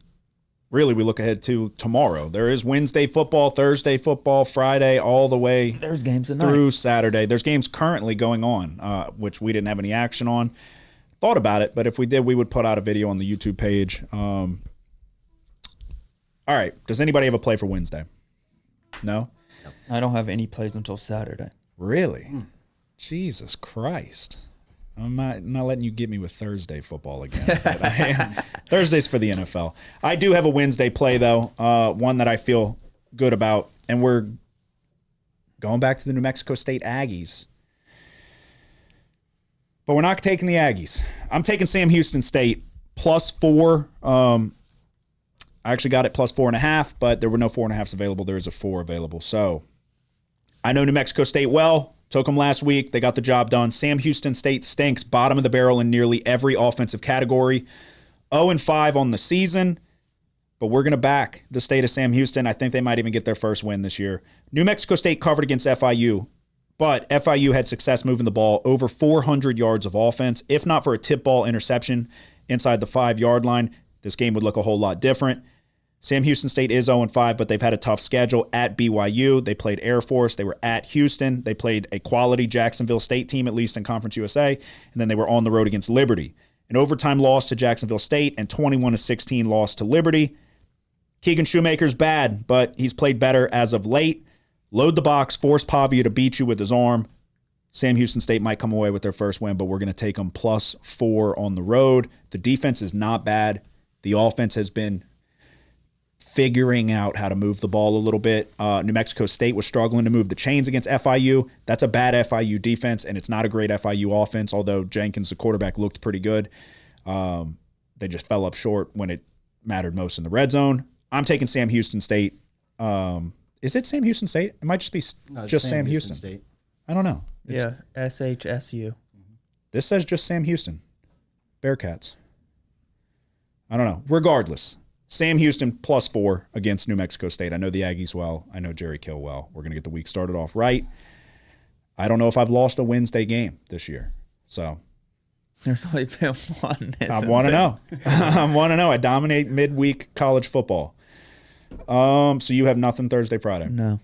B: Really, we look ahead to tomorrow. There is Wednesday football, Thursday football, Friday, all the way
C: There's games tonight.
B: through Saturday. There's games currently going on, which we didn't have any action on. Thought about it, but if we did, we would put out a video on the YouTube page. All right, does anybody have a play for Wednesday? No?
C: I don't have any plays until Saturday.
B: Really? Jesus Christ. I'm not letting you get me with Thursday football again. But Thursday's for the NFL. I do have a Wednesday play, though, one that I feel good about, and we're going back to the New Mexico State Aggies. But we're not taking the Aggies. I'm taking Sam Houston State +4. I actually got it +4.5, but there were no 4.5s available. There is a 4 available. So I know New Mexico State well. Took them last week. They got the job done. Sam Houston State stinks. Bottom of the barrel in nearly every offensive category. 0-5 on the season. But we're going to back the state of Sam Houston. I think they might even get their first win this year. New Mexico State covered against FIU. But FIU had success moving the ball. Over 400 yards of offense. If not for a tip ball interception inside the 5-yard line, this game would look a whole lot different. Sam Houston State is 0-5, but they've had a tough schedule at BYU. They played Air Force. They were at Houston. They played a quality Jacksonville State team, at least in Conference USA. And then they were on the road against Liberty. An overtime loss to Jacksonville State and 21-16 loss to Liberty. Keegan Shoemaker's bad, but he's played better as of late. Load the box, force Pavia to beat you with his arm. Sam Houston State might come away with their first win, but we're going to take them +4 on the road. The defense is not bad. The offense has been figuring out how to move the ball a little bit. New Mexico State was struggling to move the chains against FIU. That's a bad FIU defense, and it's not a great FIU offense, although Jenkins, the quarterback, looked pretty good. They just fell up short when it mattered most in the red zone. I'm taking Sam Houston State. Is it Sam Houston State? It might just be just Sam Houston.
D: State.
B: I don't know.
C: Yeah, SHSU.
B: This says just Sam Houston. Bearcats. I don't know. Regardless, Sam Houston +4 against New Mexico State. I know the Aggies well. I know Jerry Kill well. We're going to get the week started off right. I don't know if I've lost a Wednesday game this year. So
C: There's only been one.
B: I want to know. I want to know. I dominate midweek college football. So you have nothing Thursday, Friday?
C: No.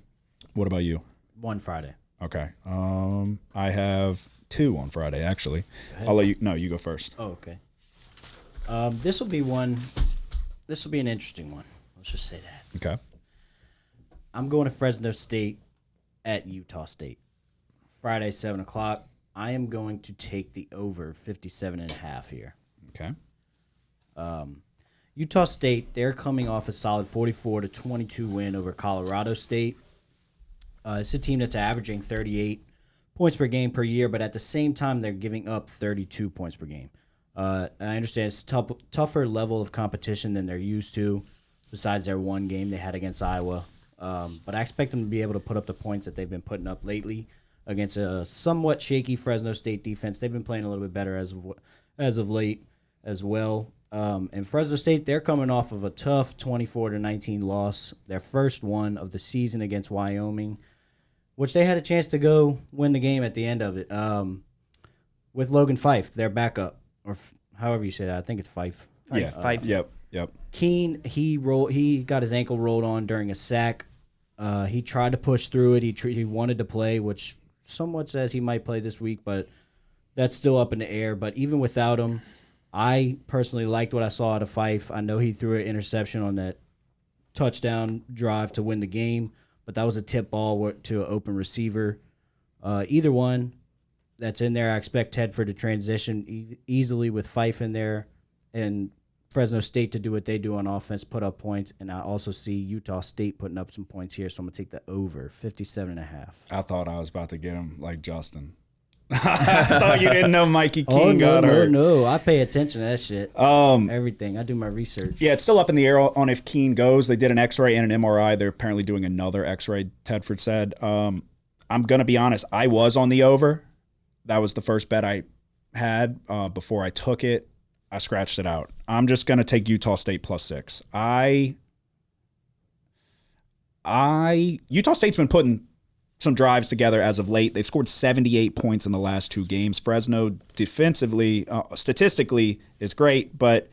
B: What about you?
D: One Friday.
B: Okay. I have 2 on Friday, actually. I'll let you. No, you go first.
D: Oh, okay. This will be one. This will be an interesting one. Let's just say that.
B: Okay.
D: I'm going to Fresno State at Utah State. Friday, 7 o'clock. I am going to take the over 57.5 here.
B: Okay.
D: Utah State, they're coming off a solid 44-22 win over Colorado State. It's a team that's averaging 38 points per game per year, but at the same time, they're giving up 32 points per game. I understand it's a tougher level of competition than they're used to, besides their one game they had against Iowa. But I expect them to be able to put up the points that they've been putting up lately against a somewhat shaky Fresno State defense. They've been playing a little bit better as of late as well. And Fresno State, they're coming off of a tough 24-19 loss, their first one of the season against Wyoming, which they had a chance to go win the game at the end of it. With Logan Fife, their backup, or however you say that. I think it's Fife.
B: Yeah.
C: Fife.
B: Yep.
D: Keen, he got his ankle rolled on during a sack. He tried to push through it. He wanted to play, which somewhat says he might play this week, but that's still up in the air. But even without him, I personally liked what I saw out of Fife. I know he threw an interception on that touchdown drive to win the game, but that was a tip ball to an open receiver. Either one that's in there, I expect Tedford to transition easily with Fife in there and Fresno State to do what they do on offense, put up points, and I also see Utah State putting up some points here, so I'm going to take the over, 57.5.
B: I thought I was about to get him like Justin. I thought you didn't know Mikey Keene got hurt.
D: No, I pay attention to that shit. Everything. I do my research.
B: Yeah, it's still up in the air on if Keene goes. They did an X-ray and an MRI. They're apparently doing another X-ray, Tedford said. I'm going to be honest. I was on the over. That was the first bet I had before I took it. I scratched it out. I'm just going to take Utah State +6. Utah State's been putting some drives together as of late. They've scored 78 points in the last 2 games. Fresno defensively, statistically, is great, but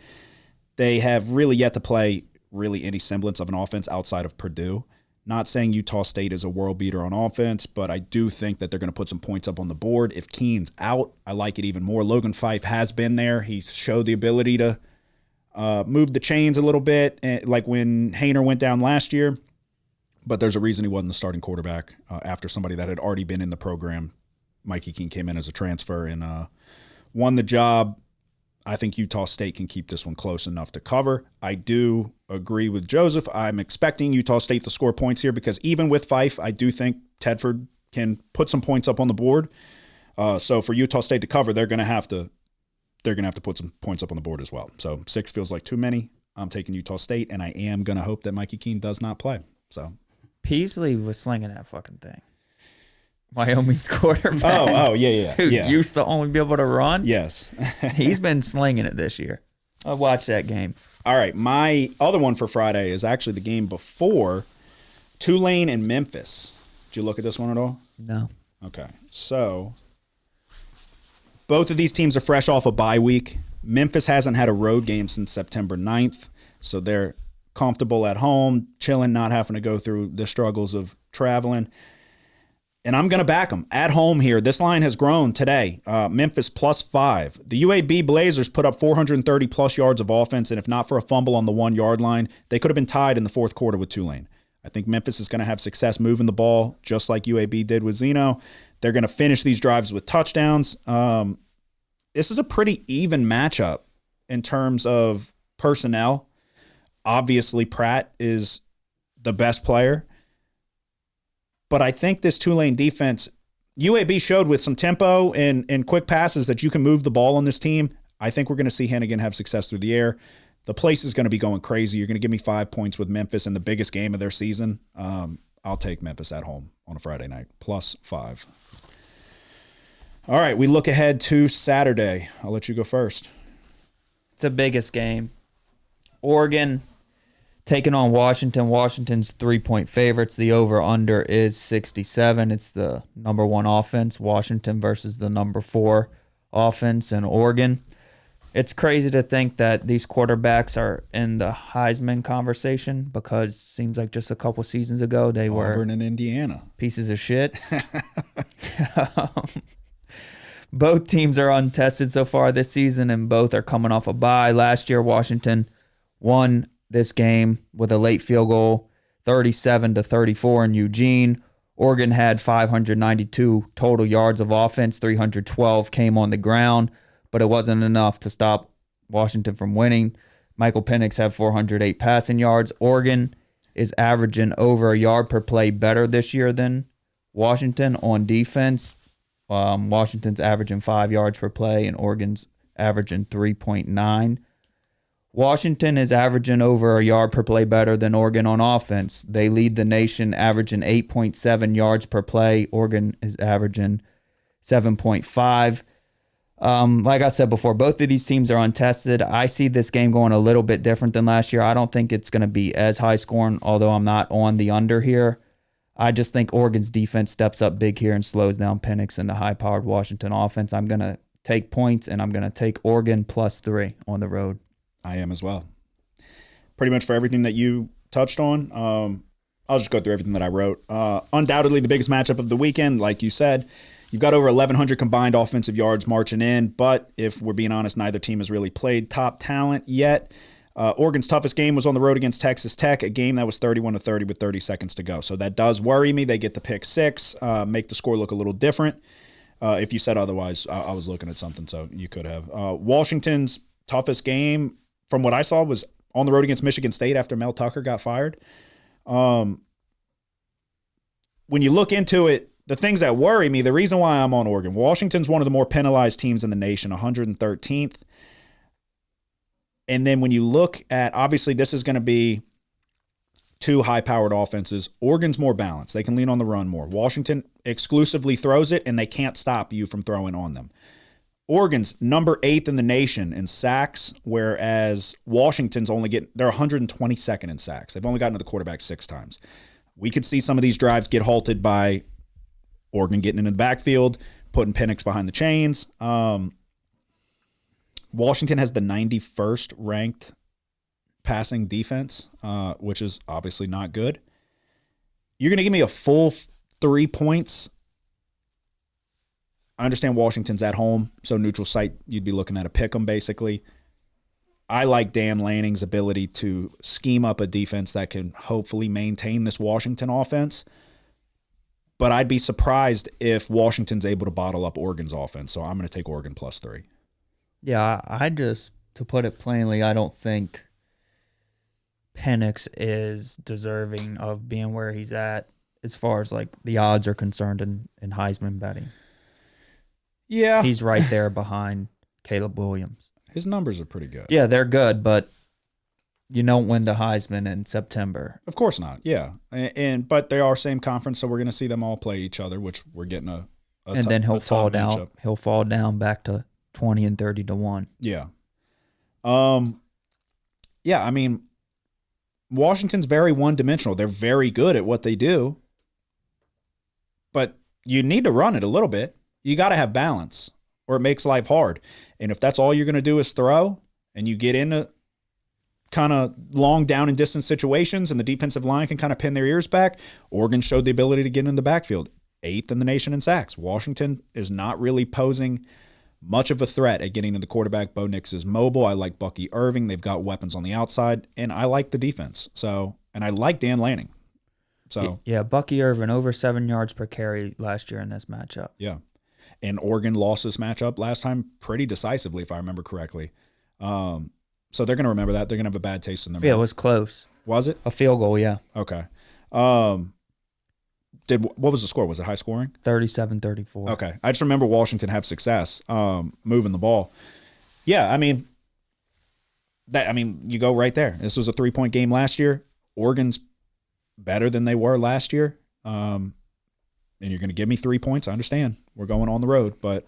B: they have really yet to play really any semblance of an offense outside of Purdue. Not saying Utah State is a world beater on offense, but I do think that they're going to put some points up on the board. If Keene's out, I like it even more. Logan Fife has been there. He showed the ability to move the chains a little bit, like when Hainer went down last year. But there's a reason he wasn't the starting quarterback after somebody that had already been in the program. Mikey Keene came in as a transfer and won the job. I think Utah State can keep this one close enough to cover. I do agree with Joseph. I'm expecting Utah State to score points here because even with Fife, I do think Tedford can put some points up on the board. So for Utah State to cover, they're going to have to put some points up on the board as well. So 6 feels like too many. I'm taking Utah State, and I am going to hope that Mikey Keene does not play. So
C: Peasley was slinging that fucking thing. Wyoming's quarterback.
B: Yeah.
C: Who used to only be able to run.
B: Yes.
C: He's been slinging it this year. I watched that game.
B: All right. My other one for Friday is actually the game before Tulane and Memphis. Did you look at this one at all?
C: No.
B: Okay. So both of these teams are fresh off a bye week. Memphis hasn't had a road game since September 9th, so they're comfortable at home, chilling, not having to go through the struggles of traveling. And I'm going to back them at home here. This line has grown today. Memphis +5. The UAB Blazers put up 430-plus yards of offense, and if not for a fumble on the 1-yard line, they could have been tied in the fourth quarter with Tulane. I think Memphis is going to have success moving the ball, just like UAB did with Zeno. They're going to finish these drives with touchdowns. This is a pretty even matchup in terms of personnel. Obviously, Pratt is the best player. But I think this Tulane defense, UAB showed with some tempo and quick passes that you can move the ball on this team. I think we're going to see Hennigan have success through the air. The place is going to be going crazy. You're going to give me 5 points with Memphis in the biggest game of their season. I'll take Memphis at home on a Friday night, +5. All right, we look ahead to Saturday. I'll let you go first.
C: It's the biggest game. Oregon taking on Washington. Washington's 3-point favorites. The over-under is 67. It's the number 1 offense. Washington versus the number 4 offense in Oregon. It's crazy to think that these quarterbacks are in the Heisman conversation because it seems like just a couple seasons ago they were
B: Auburn and Indiana.
C: Pieces of shit. Both teams are untested so far this season, and both are coming off a bye. Last year, Washington won this game with a late field goal, 37-34 in Eugene. Oregon had 592 total yards of offense, 312 came on the ground, but it wasn't enough to stop Washington from winning. Michael Penix had 408 passing yards. Oregon is averaging over a yard per play better this year than Washington on defense. Washington's averaging 5 yards per play, and Oregon's averaging 3.9. Washington is averaging over a yard per play better than Oregon on offense. They lead the nation, averaging 8.7 yards per play. Oregon is averaging 7.5. Like I said before, both of these teams are untested. I see this game going a little bit different than last year. I don't think it's going to be as high scoring, although I'm not on the under here. I just think Oregon's defense steps up big here and slows down Penix and the high-powered Washington offense. I'm going to take points, and I'm going to take Oregon +3 on the road.
B: I am as well. Pretty much for everything that you touched on. I'll just go through everything that I wrote. Undoubtedly the biggest matchup of the weekend, like you said. You've got over 1,100 combined offensive yards marching in, but if we're being honest, neither team has really played top talent yet. Oregon's toughest game was on the road against Texas Tech, a game that was 31-30 with 30 seconds to go. So that does worry me. They get the pick 6, make the score look a little different. If you said otherwise, I was looking at something, so you could have. Washington's toughest game from what I saw, was on the road against Michigan State after Mel Tucker got fired. When you look into it, the things that worry me, the reason why I'm on Oregon, Washington's one of the more penalized teams in the nation, 113th. And then when you look at, obviously this is going to be two high-powered offenses. Oregon's more balanced. They can lean on the run more. Washington exclusively throws it, and they can't stop you from throwing on them. Oregon's number 8th in the nation in sacks, whereas Washington's they're 122nd in sacks. They've only gotten to the quarterback 6 times. We could see some of these drives get halted by Oregon getting into the backfield, putting Penix behind the chains. Washington has the 91st ranked passing defense, which is obviously not good. You're going to give me a full 3 points. I understand Washington's at home, so neutral site, you'd be looking at a pick 'em basically. I like Dan Lanning's ability to scheme up a defense that can hopefully maintain this Washington offense. But I'd be surprised if Washington's able to bottle up Oregon's offense, so I'm going to take Oregon +3.
C: Yeah, I just, to put it plainly, I don't think Penix is deserving of being where he's at as far as like the odds are concerned in Heisman betting.
B: Yeah.
C: He's right there behind Caleb Williams.
B: His numbers are pretty good.
C: Yeah, they're good, but you don't win the Heisman in September.
B: Of course not. Yeah, but they are same conference, so we're going to see them all play each other, which we're getting
C: and then he'll fall down.
B: Matchup.
C: He'll fall down back to 20 and 30 to 1.
B: Yeah. Yeah. I mean, Washington's very one-dimensional. They're very good at what they do, but you need to run it a little bit. You got to have balance, or it makes life hard. And if that's all you're going to do is throw, and you get into kind of long down and distance situations, and the defensive line can kind of pin their ears back, Oregon showed the ability to get in the backfield. 8th in the nation in sacks. Washington is not really posing much of a threat at getting to the quarterback. Bo Nix is mobile. I like Bucky Irving. They've got weapons on the outside, and I like the defense. And I like Dan Lanning. So
C: yeah, Bucky Irving over 7 yards per carry last year in this matchup.
B: Yeah. And Oregon lost this matchup last time pretty decisively, if I remember correctly. So they're going to remember that. They're going to have a bad taste in their mouth.
C: Yeah, it was close.
B: Was it?
C: A field goal, yeah.
B: Okay. What was the score? Was it high scoring?
C: 37-34.
B: Okay. I just remember Washington have success moving the ball. Yeah, I mean, you go right there. This was a 3-point game last year. Oregon's better than they were last year. And you're going to give me 3 points. I understand. We're going on the road, but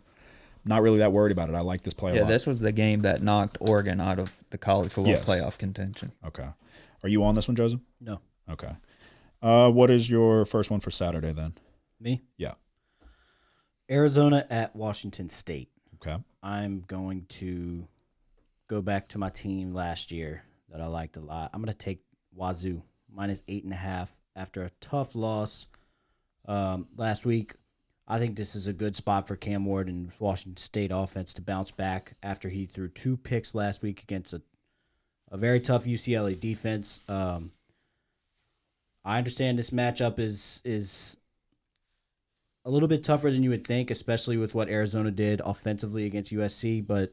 B: I'm not really that worried about it. I like this play a lot.
C: Yeah, this was the game that knocked Oregon out of the college football playoff contention.
B: Okay. Are you on this one, Joseph?
D: No.
B: Okay. What is your first one for Saturday then?
D: Me?
B: Yeah.
D: Arizona at Washington State.
B: Okay.
D: I'm going to go back to my team last year that I liked a lot. I'm going to take Wazoo -8.5 after a tough loss last week. I think this is a good spot for Cam Ward and Washington State offense to bounce back after he threw 2 picks last week against a very tough UCLA defense. I understand this matchup is a little bit tougher than you would think, especially with what Arizona did offensively against USC. But,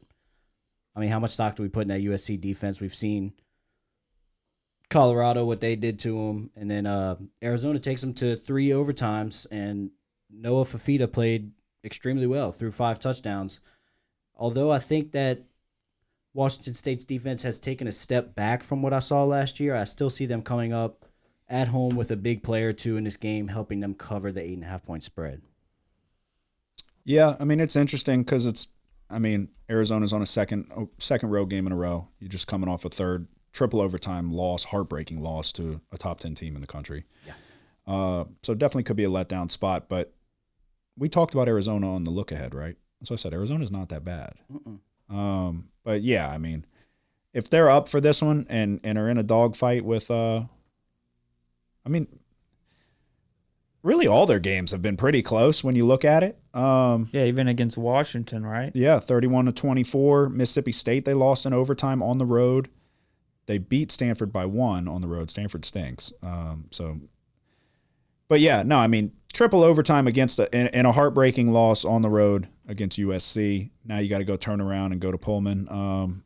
D: I mean, how much stock do we put in that USC defense? We've seen Colorado, what they did to them. And then Arizona takes them to 3 overtimes, and Noah Fafita played extremely well, threw 5 touchdowns. Although I think that Washington State's defense has taken a step back from what I saw last year, I still see them coming up at home with a big play or two in this game, helping them cover the 8.5-point spread.
B: Yeah, I mean, it's interesting because Arizona's on a second road game in a row. You're just coming off a third triple overtime loss, heartbreaking loss to a top 10 team in the country.
D: Yeah.
B: So definitely could be a letdown spot, but we talked about Arizona on the look ahead, right? So I said Arizona's not that bad. But yeah, I mean, if they're up for this one and are in a dogfight with, really all their games have been pretty close when you look at it.
C: Yeah, even against Washington, right?
B: Yeah, 31-24. Mississippi State, they lost in overtime on the road. They beat Stanford by 1 on the road. Stanford stinks. But yeah, no, I mean, triple overtime against and a heartbreaking loss on the road against USC. Now you got to go turn around and go to Pullman.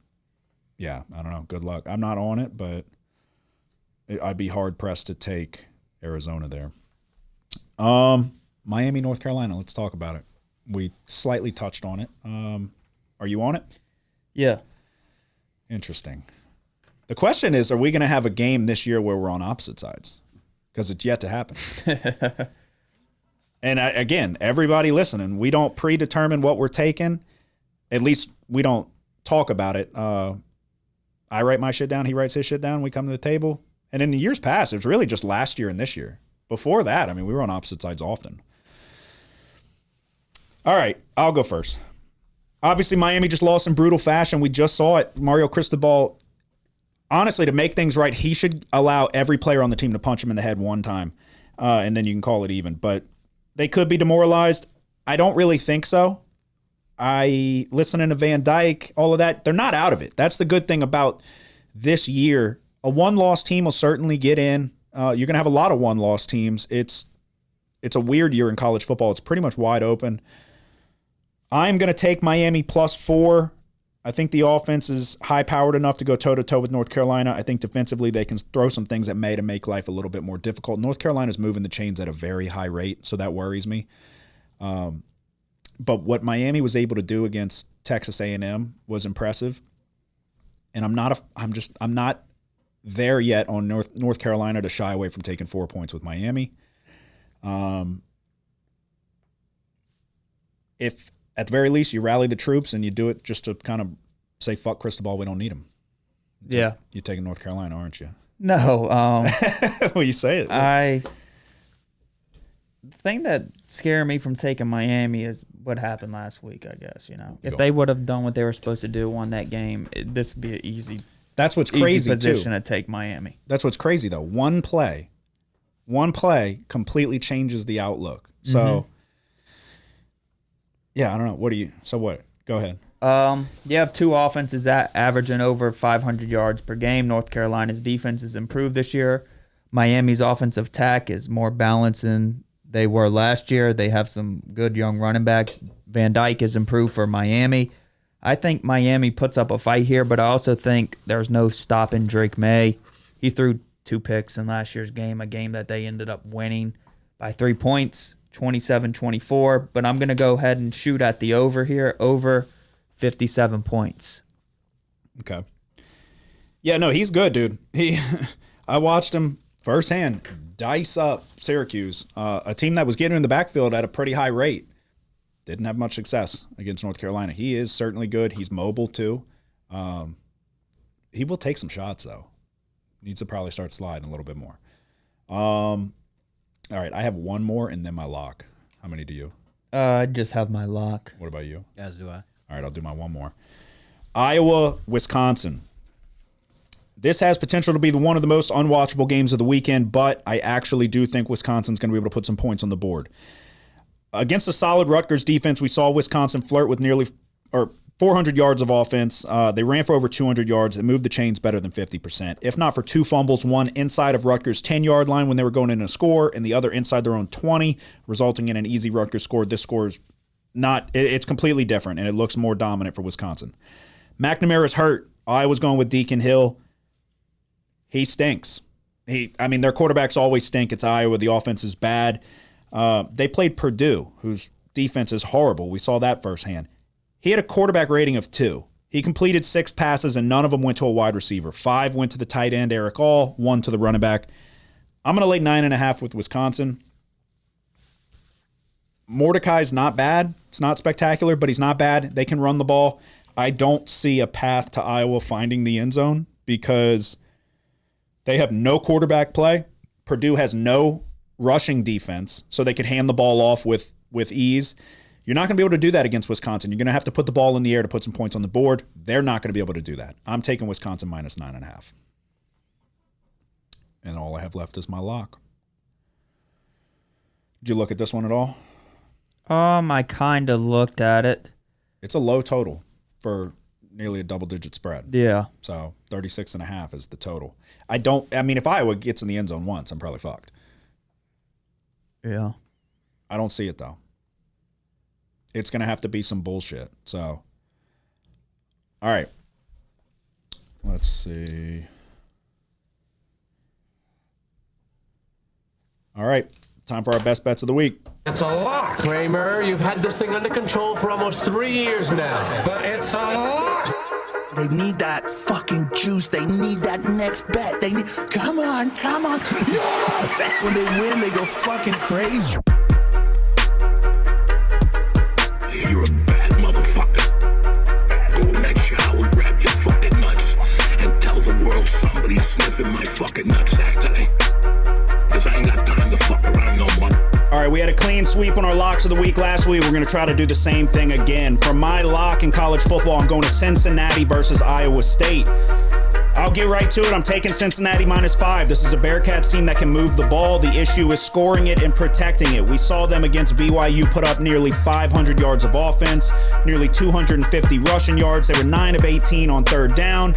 B: yeah, I don't know. Good luck. I'm not on it, but I'd be hard pressed to take Arizona there. Miami, North Carolina. Let's talk about it. We slightly touched on it. Are you on it?
C: Yeah.
B: Interesting. The question is, are we going to have a game this year where we're on opposite sides? Because it's yet to happen. And again, everybody listening, we don't predetermine what we're taking. At least we don't talk about it. I write my shit down. He writes his shit down. We come to the table. And in the years past, it was really just last year and this year. Before that, I mean, we were on opposite sides often. All right, I'll go first. Obviously, Miami just lost in brutal fashion. We just saw it. Mario Cristobal, honestly, to make things right, he should allow every player on the team to punch him in the head one time, and then you can call it even. But they could be demoralized. I don't really think so. Listening to Van Dyke, all of that, they're not out of it. That's the good thing about this year. A one-loss team will certainly get in. You're going to have a lot of one-loss teams. It's a weird year in college football. It's pretty much wide open. I'm going to take Miami +4. I think the offense is high-powered enough to go toe-to-toe with North Carolina. I think defensively they can throw some things at May to make life a little bit more difficult. North Carolina's moving the chains at a very high rate, so that worries me. But what Miami was able to do against Texas A&M was impressive. And I'm not there yet on North Carolina to shy away from taking 4 points with Miami. If at the very least you rally the troops and you do it just to kind of say, fuck Cristobal, we don't need him.
C: Yeah.
B: You're taking North Carolina, aren't you?
C: No.
B: Well, you say it.
C: The thing that scared me from taking Miami is what happened last week, I guess. If they would have done what they were supposed to do, won that game, this would be an easy
B: That's what's crazy,
C: position
B: too.
C: to take Miami.
B: That's what's crazy, though. One play completely changes the outlook. So, yeah, I don't know. So what? Go ahead.
C: You have two offenses that averaging over 500 yards per game. North Carolina's defense has improved this year. Miami's offensive attack is more balanced than they were last year. They have some good young running backs. Van Dyke has improved for Miami. I think Miami puts up a fight here, but I also think there's no stopping Drake May. He threw 2 picks in last year's game, a game that they ended up winning by 3 points, 27-24. But I'm going to go ahead and shoot at the over here, over 57 points.
B: Okay. Yeah, no, he's good, dude. I watched him firsthand dice up Syracuse, a team that was getting in the backfield at a pretty high rate. Didn't have much success against North Carolina. He is certainly good. He's mobile, too. He will take some shots, though. Needs to probably start sliding a little bit more. All right, I have one more and then my lock. How many do you?
C: I just have my lock.
B: What about you?
D: As do I.
B: All right, I'll do my one more. Iowa, Wisconsin. This has potential to be one of the most unwatchable games of the weekend, but I actually do think Wisconsin's going to be able to put some points on the board. Against a solid Rutgers defense, we saw Wisconsin flirt with nearly 400 yards of offense. They ran for over 200 yards. They moved the chains better than 50%. If not for 2 fumbles, one inside of Rutgers' 10-yard line when they were going in a score, and the other inside their own 20, resulting in an easy Rutgers score. This score is not – it's completely different, and it looks more dominant for Wisconsin. McNamara's hurt. I was going with Deacon Hill. He stinks. Their quarterbacks always stink. It's Iowa. The offense is bad. They played Purdue, whose defense is horrible. We saw that firsthand. He had a quarterback rating of 2. He completed 6 passes, and none of them went to a wide receiver. 5 went to the tight end, Eric All, 1 to the running back. I'm going to lay 9.5 with Wisconsin. Mordecai's not bad. It's not spectacular, but he's not bad. They can run the ball. I don't see a path to Iowa finding the end zone because they have no quarterback play. Purdue has no rushing defense, so they could hand the ball off with ease. You're not going to be able to do that against Wisconsin. You're going to have to put the ball in the air to put some points on the board. They're not going to be able to do that. I'm taking Wisconsin minus 9.5. And all I have left is my lock. Did you look at this one at all?
C: I kind of looked at it.
B: It's a low total for nearly a double-digit spread.
C: Yeah.
B: So 36.5 is the total. If Iowa gets in the end zone once, I'm probably fucked.
C: Yeah.
B: I don't see it, though. It's going to have to be some bullshit. So, all right. Let's see. All right. Time for our best bets of the week.
E: It's a lot, Kramer. You've had this thing under control for almost 3 years now. But it's a lot.
F: They need that fucking juice. They need that next bet. They need. Come on. Yes! When they win, they go fucking crazy. You're a bad motherfucker. Go in that shower, grab your fucking nuts, and tell the world somebody's sniffing my fucking nutsack today. 'Cause I ain't got time to fuck around no more.
B: All right, we had a clean sweep on our locks of the week last week. We're going to try to do the same thing again. For my lock in college football, I'm going to Cincinnati versus Iowa State. I'll get right to it. I'm taking Cincinnati -5. This is a Bearcats team that can move the ball. The issue is scoring it and protecting it. We saw them against BYU put up nearly 500 yards of offense, nearly 250 rushing yards. They were 9 of 18 on third down.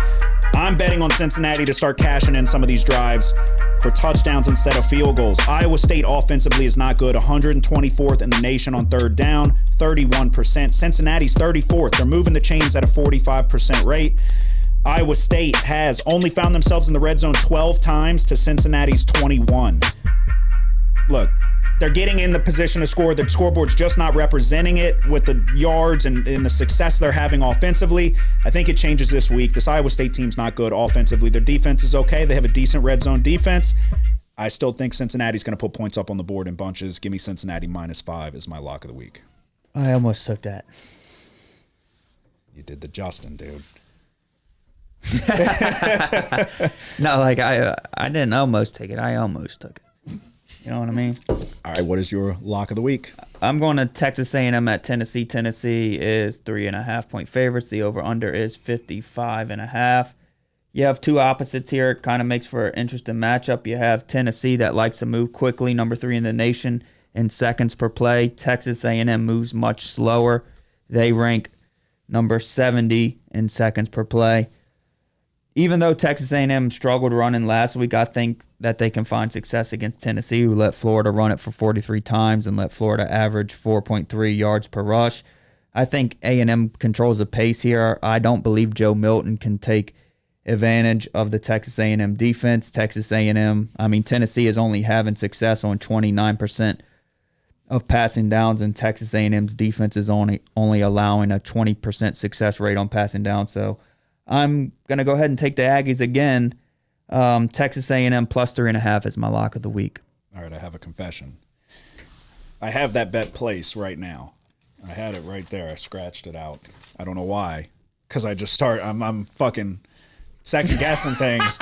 B: I'm betting on Cincinnati to start cashing in some of these drives for touchdowns instead of field goals. Iowa State offensively is not good. 124th in the nation on third down, 31%. Cincinnati's 34th. They're moving the chains at a 45% rate. Iowa State has only found themselves in the red zone 12 times to Cincinnati's 21. Look, they're getting in the position to score. The scoreboard's just not representing it with the yards and the success they're having offensively. I think it changes this week. This Iowa State team's not good offensively. Their defense is okay. They have a decent red zone defense. I still think Cincinnati's going to put points up on the board in bunches. Give me Cincinnati -5 as my lock of the week.
C: I almost took that.
B: You did the Justin, dude.
C: No, like I didn't almost take it. I almost took it. You know what I mean?
B: All right, what is your lock of the week?
C: I'm going to Texas A&M at Tennessee. Tennessee is 3.5-point favorites. The over/under is 55.5. You have two opposites here. It kind of makes for an interesting matchup. You have Tennessee that likes to move quickly, number 3 in the nation in seconds per play. Texas A&M moves much slower. They rank number 70 in seconds per play. Even though Texas A&M struggled running last week, I think that they can find success against Tennessee, who let Florida run it for 43 times and let Florida average 4.3 yards per rush. I think A&M controls the pace here. I don't believe Joe Milton can take advantage of the Texas A&M defense. Tennessee is only having success on 29% of passing downs, and Texas A&M's defense is only allowing a 20% success rate on passing down. So I'm going to go ahead and take the Aggies again. Texas A&M +3.5 is my lock of the week.
B: All right, I have a confession. I have that bet placed right now. I had it right there. I scratched it out. I don't know why, because I'm fucking second guessing things.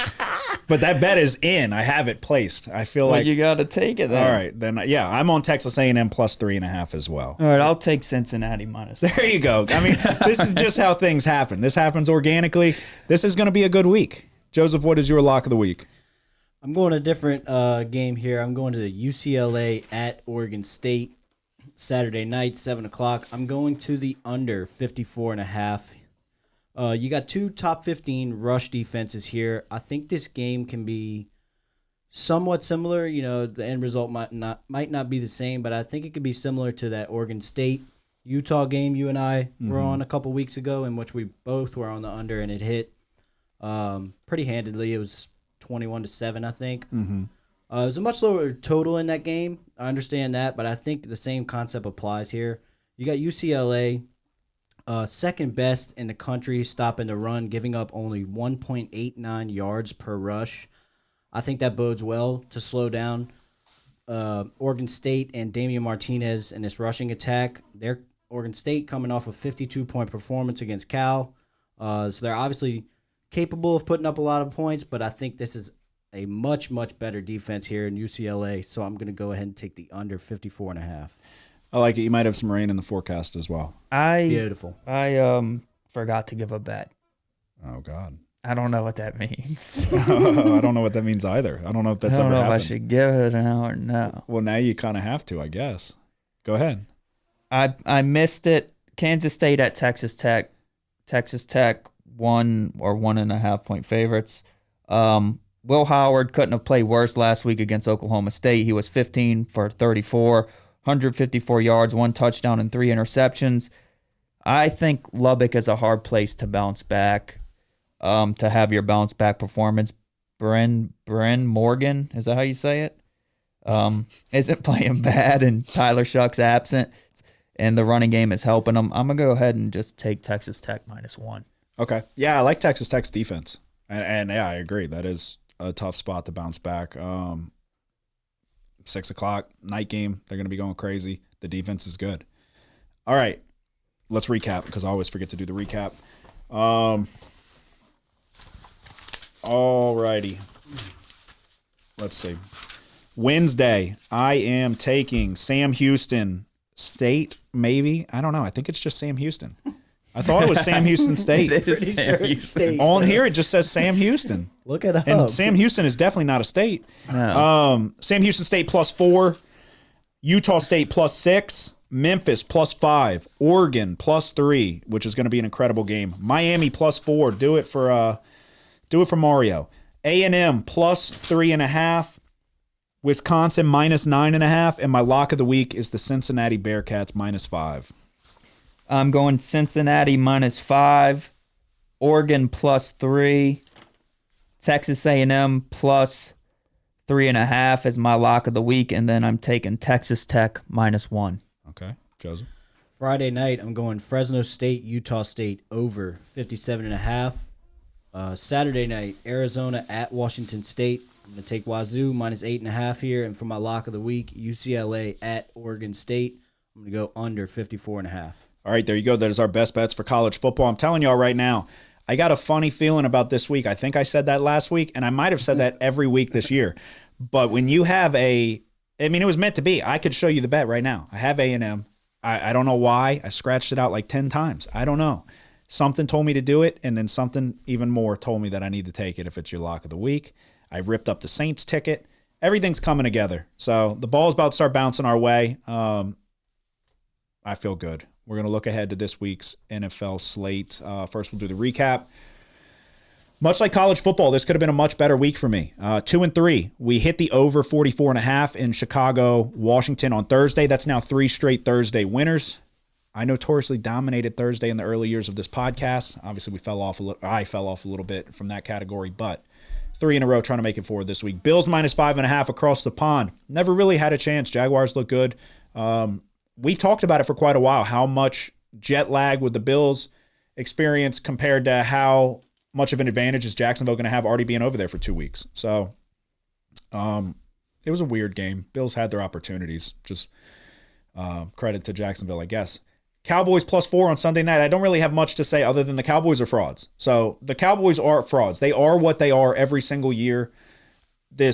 B: But that bet is in. I have it placed. I feel like
C: you got to take it then.
B: All right, then yeah, I'm on Texas A&M +3.5 as well.
C: All right, I'll take Cincinnati -.
B: There you go. I mean, this is just how things happen. This happens organically. This is going to be a good week. Joseph, what is your lock of the week?
D: I'm going a different game here. I'm going to the UCLA at Oregon State Saturday night, 7 o'clock. I'm going to the under 54.5. You got two top 15 rush defenses here. I think this game can be somewhat similar. You know, the end result might not be the same, but I think it could be similar to that Oregon State Utah game you and I were on a couple weeks ago, in which we both were on the under, and it hit pretty handedly. It was 21-7, I think. It was a much lower total in that game. I understand that, but I think the same concept applies here. You got UCLA, second best in the country stopping the run, giving up only 1.89 yards per rush. I think that bodes well to slow down Oregon State and Damian Martinez in this rushing attack. They're Oregon State coming off a 52-point performance against Cal. So they're obviously capable of putting up a lot of points, but I think this is a much, much better defense here in UCLA. So I'm going to go ahead and take the under 54.5.
B: I like it. You might have some rain in the forecast as well.
D: Beautiful.
C: I forgot to give a bet.
B: Oh, God.
C: I don't know what that means.
B: I don't know what that means either. I don't know if that's
C: I don't
B: ever
C: know
B: happened.
C: if I should give it now or no.
B: Well, now you kind of have to, I guess. Go ahead.
C: I missed it. Kansas State at Texas Tech. Texas Tech 1 or 1.5 point favorites. Will Howard couldn't have played worse last week against Oklahoma State. He was 15 for 34, 154 yards, 1 touchdown, and 3 interceptions. I think Lubbock is a hard place to bounce back. to have your bounce back performance. Bryn Morgan, is that how you say it? Isn't playing bad, and Tyler Shuck's absent, and the running game is helping them. I'm gonna go ahead and just take Texas Tech -1.
B: Okay. Yeah, I like Texas Tech's defense. And yeah, I agree. That is a tough spot to bounce back. 6 o'clock, night game. They're going to be going crazy. The defense is good. All right. Let's recap because I always forget to do the recap. All righty. Let's see. Wednesday, I am taking Sam Houston State, maybe. I don't know. I think it's just Sam Houston. I thought it was Sam Houston State.
D: Pretty sure it's State.
B: On here, it just says Sam Houston.
D: Look it up.
B: And Sam Houston is definitely not a state.
C: No.
B: Sam Houston State +4, Utah State +6, Memphis +5, Oregon +3, which is going to be an incredible game. Miami +4. Do it for Mario. A&M +3.5. Wisconsin -9.5, and my lock of the week is the Cincinnati Bearcats -5.
C: I'm going Cincinnati -5, Oregon +3, Texas A&M +3.5 as my lock of the week, and then I'm taking Texas Tech -1.
B: Okay, Joseph.
D: Friday night, I'm going Fresno State, Utah State over 57.5. Saturday night, Arizona at Washington State. I'm going to take Wazoo -8.5 here. And for my lock of the week, UCLA at Oregon State. I'm going to go under 54.5.
B: All right, there you go. That is our best bets for college football. I'm telling y'all right now, I got a funny feeling about this week. I think I said that last week, and I might have said that every week this year. But when you have it was meant to be. I could show you the bet right now. I have A&M. I don't know why. I scratched it out like 10 times. I don't know. Something told me to do it, and then something even more told me that I need to take it if it's your lock of the week. I ripped up the Saints ticket. Everything's coming together. So the ball's about to start bouncing our way. I feel good. We're going to look ahead to this week's NFL slate. First, we'll do the recap. Much like college football, this could have been a much better week for me. 2-3. We hit the over 44.5 in Chicago, Washington on Thursday. That's now 3 straight Thursday winners. I notoriously dominated Thursday in the early years of this podcast. Obviously, I fell off a little bit from that category, but 3 in a row trying to make it forward this week. Bills -5.5 across the pond. Never really had a chance. Jaguars look good. We talked about it for quite a while, how much jet lag would the Bills experience compared to how much of an advantage is Jacksonville going to have already being over there for 2 weeks. So it was a weird game. Bills had their opportunities. Just credit to Jacksonville, I guess. Cowboys +4 on Sunday night. I don't really have much to say other than the Cowboys are frauds. So the Cowboys are frauds. They are what they are every single year. They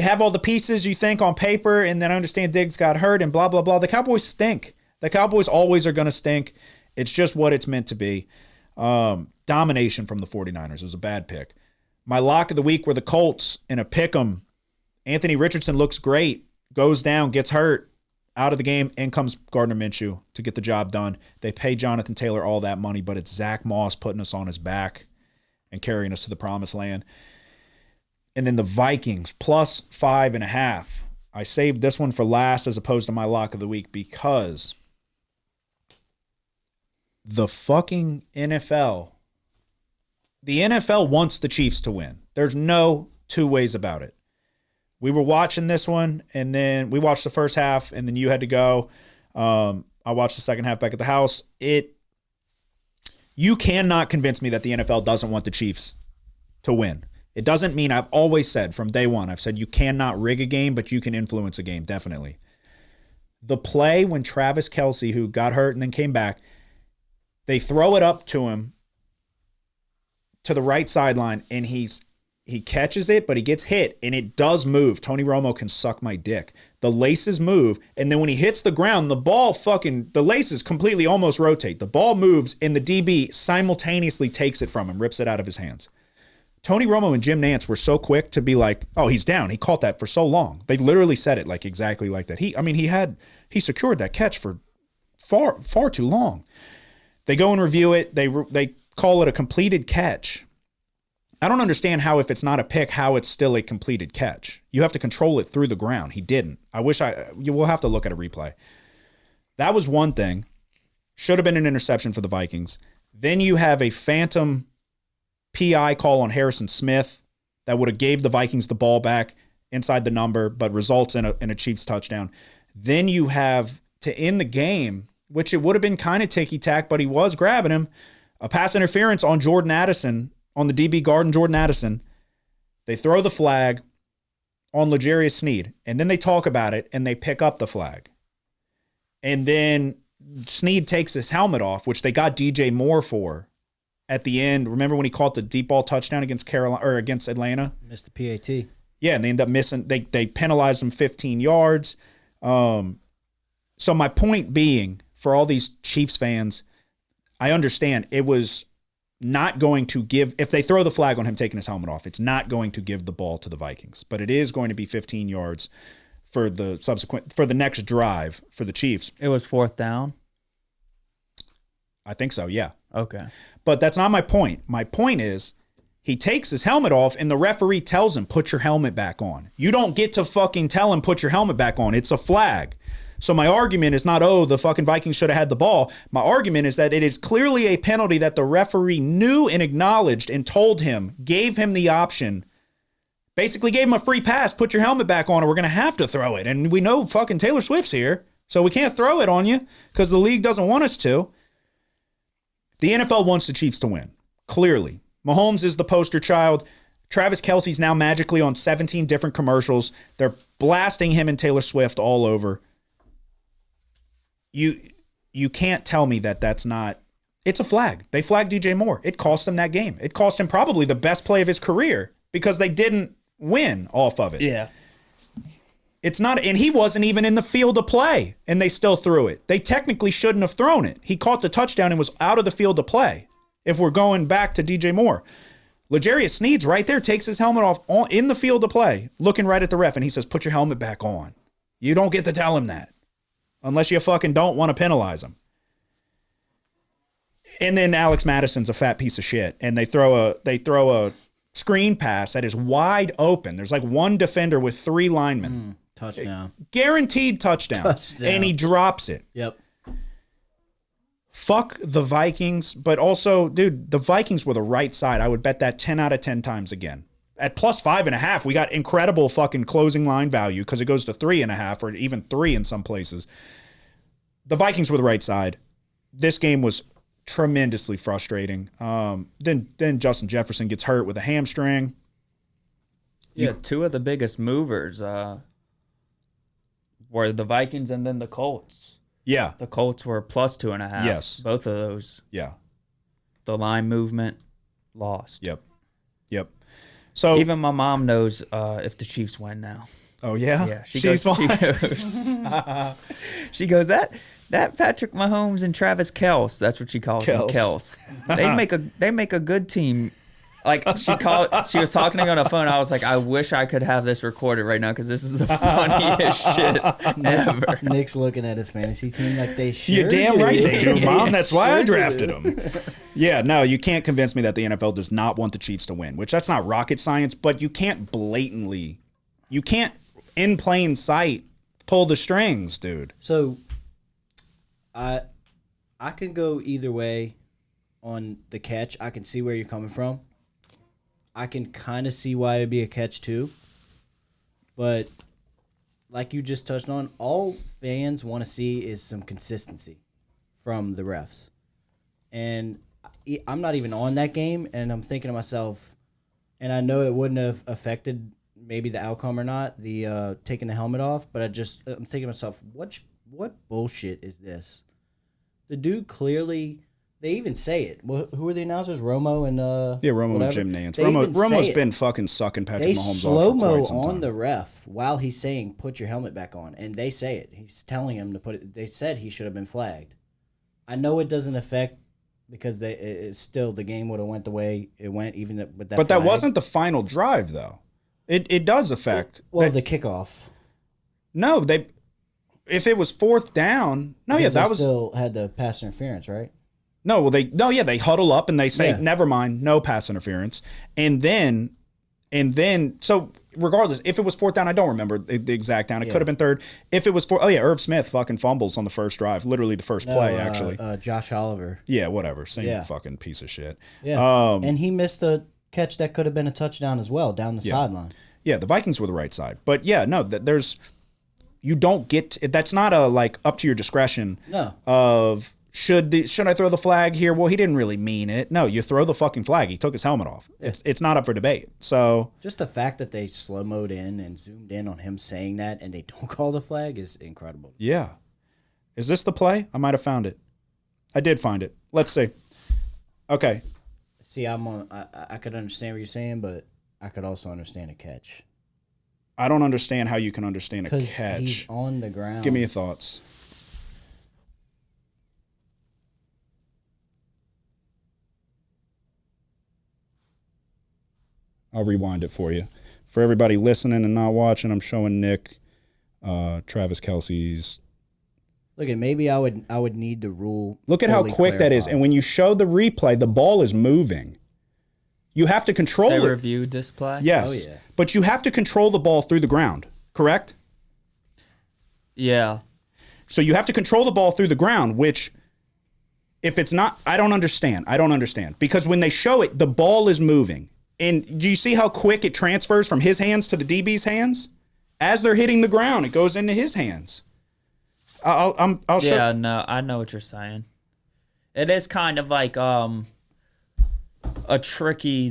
B: have all the pieces you think on paper, and then I understand Diggs got hurt and blah, blah, blah. The Cowboys stink. The Cowboys always are going to stink. It's just what it's meant to be. Domination from the 49ers. It was a bad pick. My lock of the week were the Colts in a pick 'em. Anthony Richardson looks great, goes down, gets hurt, out of the game, in comes Gardner Minshew to get the job done. They pay Jonathan Taylor all that money, but it's Zach Moss putting us on his back and carrying us to the promised land. And then the Vikings +5.5. I saved this one for last as opposed to my lock of the week because the fucking NFL, the NFL wants the Chiefs to win. There's no two ways about it. We were watching this one, and then we watched the first half, and then you had to go. I watched the second half back at the house. You cannot convince me that the NFL doesn't want the Chiefs to win. It doesn't mean, I've always said from day one, I've said you cannot rig a game, but you can influence a game, definitely. The play when Travis Kelce, who got hurt and then came back, they throw it up to him to the right sideline, and he catches it, but he gets hit, and it does move. Tony Romo can suck my dick. The laces move, and then when he hits the ground, the laces completely almost rotate. The ball moves, and the DB simultaneously takes it from him, rips it out of his hands. Tony Romo and Jim Nantz were so quick to be like, oh, he's down. He caught that for so long. They literally said it like exactly like that. He secured that catch for far too long. They go and review it. They call it a completed catch. I don't understand how, if it's not a pick, how it's still a completed catch. You have to control it through the ground. He didn't. You will have to look at a replay. That was one thing. Should have been an interception for the Vikings. Then you have a phantom PI call on Harrison Smith that would have gave the Vikings the ball back inside the number, but results in a Chiefs touchdown. Then you have, to end the game, which it would have been kind of ticky-tack, but he was grabbing him, a pass interference on Jordan Addison, on the DB guard and Jordan Addison. They throw the flag on L'Jarius Sneed, and then they talk about it, and they pick up the flag. And then Sneed takes his helmet off, which they got DJ Moore for at the end. Remember when he caught the deep ball touchdown against Carolina or against Atlanta?
D: Missed the PAT.
B: Yeah, and they end up missing. They penalized him 15 yards. So my point being, for all these Chiefs fans, I understand it was not going to give, if they throw the flag on him taking his helmet off, it's not going to give the ball to the Vikings, but it is going to be 15 yards for the next drive for the Chiefs.
C: It was 4th down.
B: I think so, yeah.
C: Okay.
B: But that's not my point. My point is, he takes his helmet off and the referee tells him, put your helmet back on. You don't get to fucking tell him, put your helmet back on. It's a flag. So my argument is not, the fucking Vikings should have had the ball. My argument is that it is clearly a penalty that the referee knew and acknowledged and told him, gave him the option, basically gave him a free pass, put your helmet back on or we're going to have to throw it. And we know fucking Taylor Swift's here, so we can't throw it on you because the league doesn't want us to. The NFL wants the Chiefs to win, clearly. Mahomes is the poster child. Travis Kelce's now magically on 17 different commercials. They're blasting him and Taylor Swift all over. You can't tell me that that's not... It's a flag. They flagged DJ Moore. It cost him that game. It cost him probably the best play of his career because they didn't win off of it.
C: Yeah.
B: It's not... And he wasn't even in the field of play, and they still threw it. They technically shouldn't have thrown it. He caught the touchdown and was out of the field of play, if we're going back to DJ Moore. L'Jarius Sneed's right there, takes his helmet off in the field of play, looking right at the ref, and he says, put your helmet back on. You don't get to tell him that. Unless you fucking don't want to penalize him. And then Alex Madison's a fat piece of shit. And they throw a screen pass that is wide open. There's like one defender with 3 linemen.
D: Touchdown.
B: Guaranteed touchdown. And he drops it.
D: Yep.
B: Fuck the Vikings. But also, dude, the Vikings were the right side. I would bet that 10 out of 10 times again. At plus 5.5, we got incredible fucking closing line value because it goes to 3.5 or even 3 in some places. The Vikings were the right side. This game was tremendously frustrating. Then Justin Jefferson gets hurt with a hamstring.
C: Yeah, 2 of the biggest movers were the Vikings and then the Colts.
B: Yeah.
C: The Colts were plus 2.5.
B: Yes.
C: Both of those.
B: Yeah.
C: The line movement lost.
B: Yep. So
C: even my mom knows if the Chiefs win now.
B: Oh yeah,
C: yeah. She goes. She goes that Patrick Mahomes and Travis Kelce. That's what she calls him, Kelce. They make a good team. Like she was talking to me on the phone. I was like, I wish I could have this recorded right now because this is the funniest shit ever.
D: Nick's looking at his fantasy team like they should.
B: You're damn right they do, Mom. That's why I drafted
D: do.
B: them. Yeah, no, you can't convince me that the NFL does not want the Chiefs to win, which that's not rocket science, but you can't in plain sight pull the strings, dude.
D: So I can go either way on the catch. I can see where you're coming from. I can kind of see why it'd be a catch too. But like you just touched on, all fans want to see is some consistency from the refs. And I'm not even on that game, and I'm thinking to myself, and I know it wouldn't have affected maybe the outcome or not, the taking the helmet off, but I'm thinking to myself, what bullshit is this? The dude clearly... They even say it. Who are the announcers? Romo and
B: Romo and Jim Nantz. Romo's been fucking sucking Patrick Mahomes off for quite some time.
D: Slow-mo on the ref while he's saying, put your helmet back on. And they say it. He's telling him to put it. They said he should have been flagged. I know it doesn't affect because it's still the game would have went the way it went even with that
B: But
D: flag.
B: that wasn't the final drive, though. It does affect.
D: The kickoff.
B: No, if it was 4th down. No,
D: because
B: that
D: they
B: was
D: still had the pass interference, right?
B: No, well, they huddle up and they say, never mind, no pass interference. And then, so regardless, if it was 4th down, I don't remember the exact down. It could have been 3rd. If it was Irv Smith fucking fumbles on the first drive, literally the first play, actually.
D: Josh Oliver.
B: Yeah, whatever. Same fucking piece of shit.
D: Yeah. And he missed a catch that could have been a touchdown as well down the sideline.
B: Yeah, the Vikings were the right side. But yeah, no, you don't get, that's not a like up to your discretion of should I throw the flag here? Well, he didn't really mean it. No, you throw the fucking flag. He took his helmet off. Yeah. It's not up for debate. So
D: just the fact that they slow-moed in and zoomed in on him saying that and they don't call the flag is incredible.
B: Yeah. Is this the play? I might have found it. I did find it. Let's see. Okay.
D: See, I could understand what you're saying, but I could also understand a catch.
B: I don't understand how you can understand a catch.
D: He's on the ground.
B: Give me your thoughts. I'll rewind it for you. For everybody listening and not watching, I'm showing Nick Travis Kelce's.
D: Look, at maybe I would need the rule.
B: Look at how quick that is. And when you show the replay, the ball is moving. You have to control it.
C: They reviewed this play?
B: Yes.
D: Oh, yeah.
B: But you have to control the ball through the ground, correct?
C: Yeah.
B: So you have to control the ball through the ground, which if it's not, I don't understand. Because when they show it, the ball is moving. And do you see how quick it transfers from his hands to the DB's hands? As they're hitting the ground, it goes into his hands. I'll show.
C: Yeah, no, I know what you're saying. It is kind of like a tricky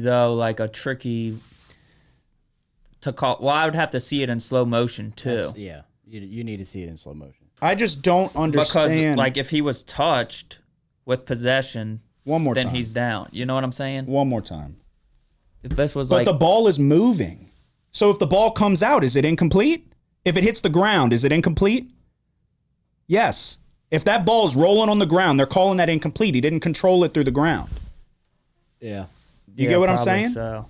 C: to call. Well, I would have to see it in slow motion too.
D: You need to see it in slow motion.
B: I just don't understand.
C: Because like if he was touched with possession, then he's down. You know what I'm saying?
B: One more time.
C: If this was
B: But the ball is moving. So if the ball comes out, is it incomplete? If it hits the ground, is it incomplete? Yes. If that ball is rolling on the ground, they're calling that incomplete. He didn't control it through the ground.
D: Yeah.
B: You get what I'm saying?
C: So.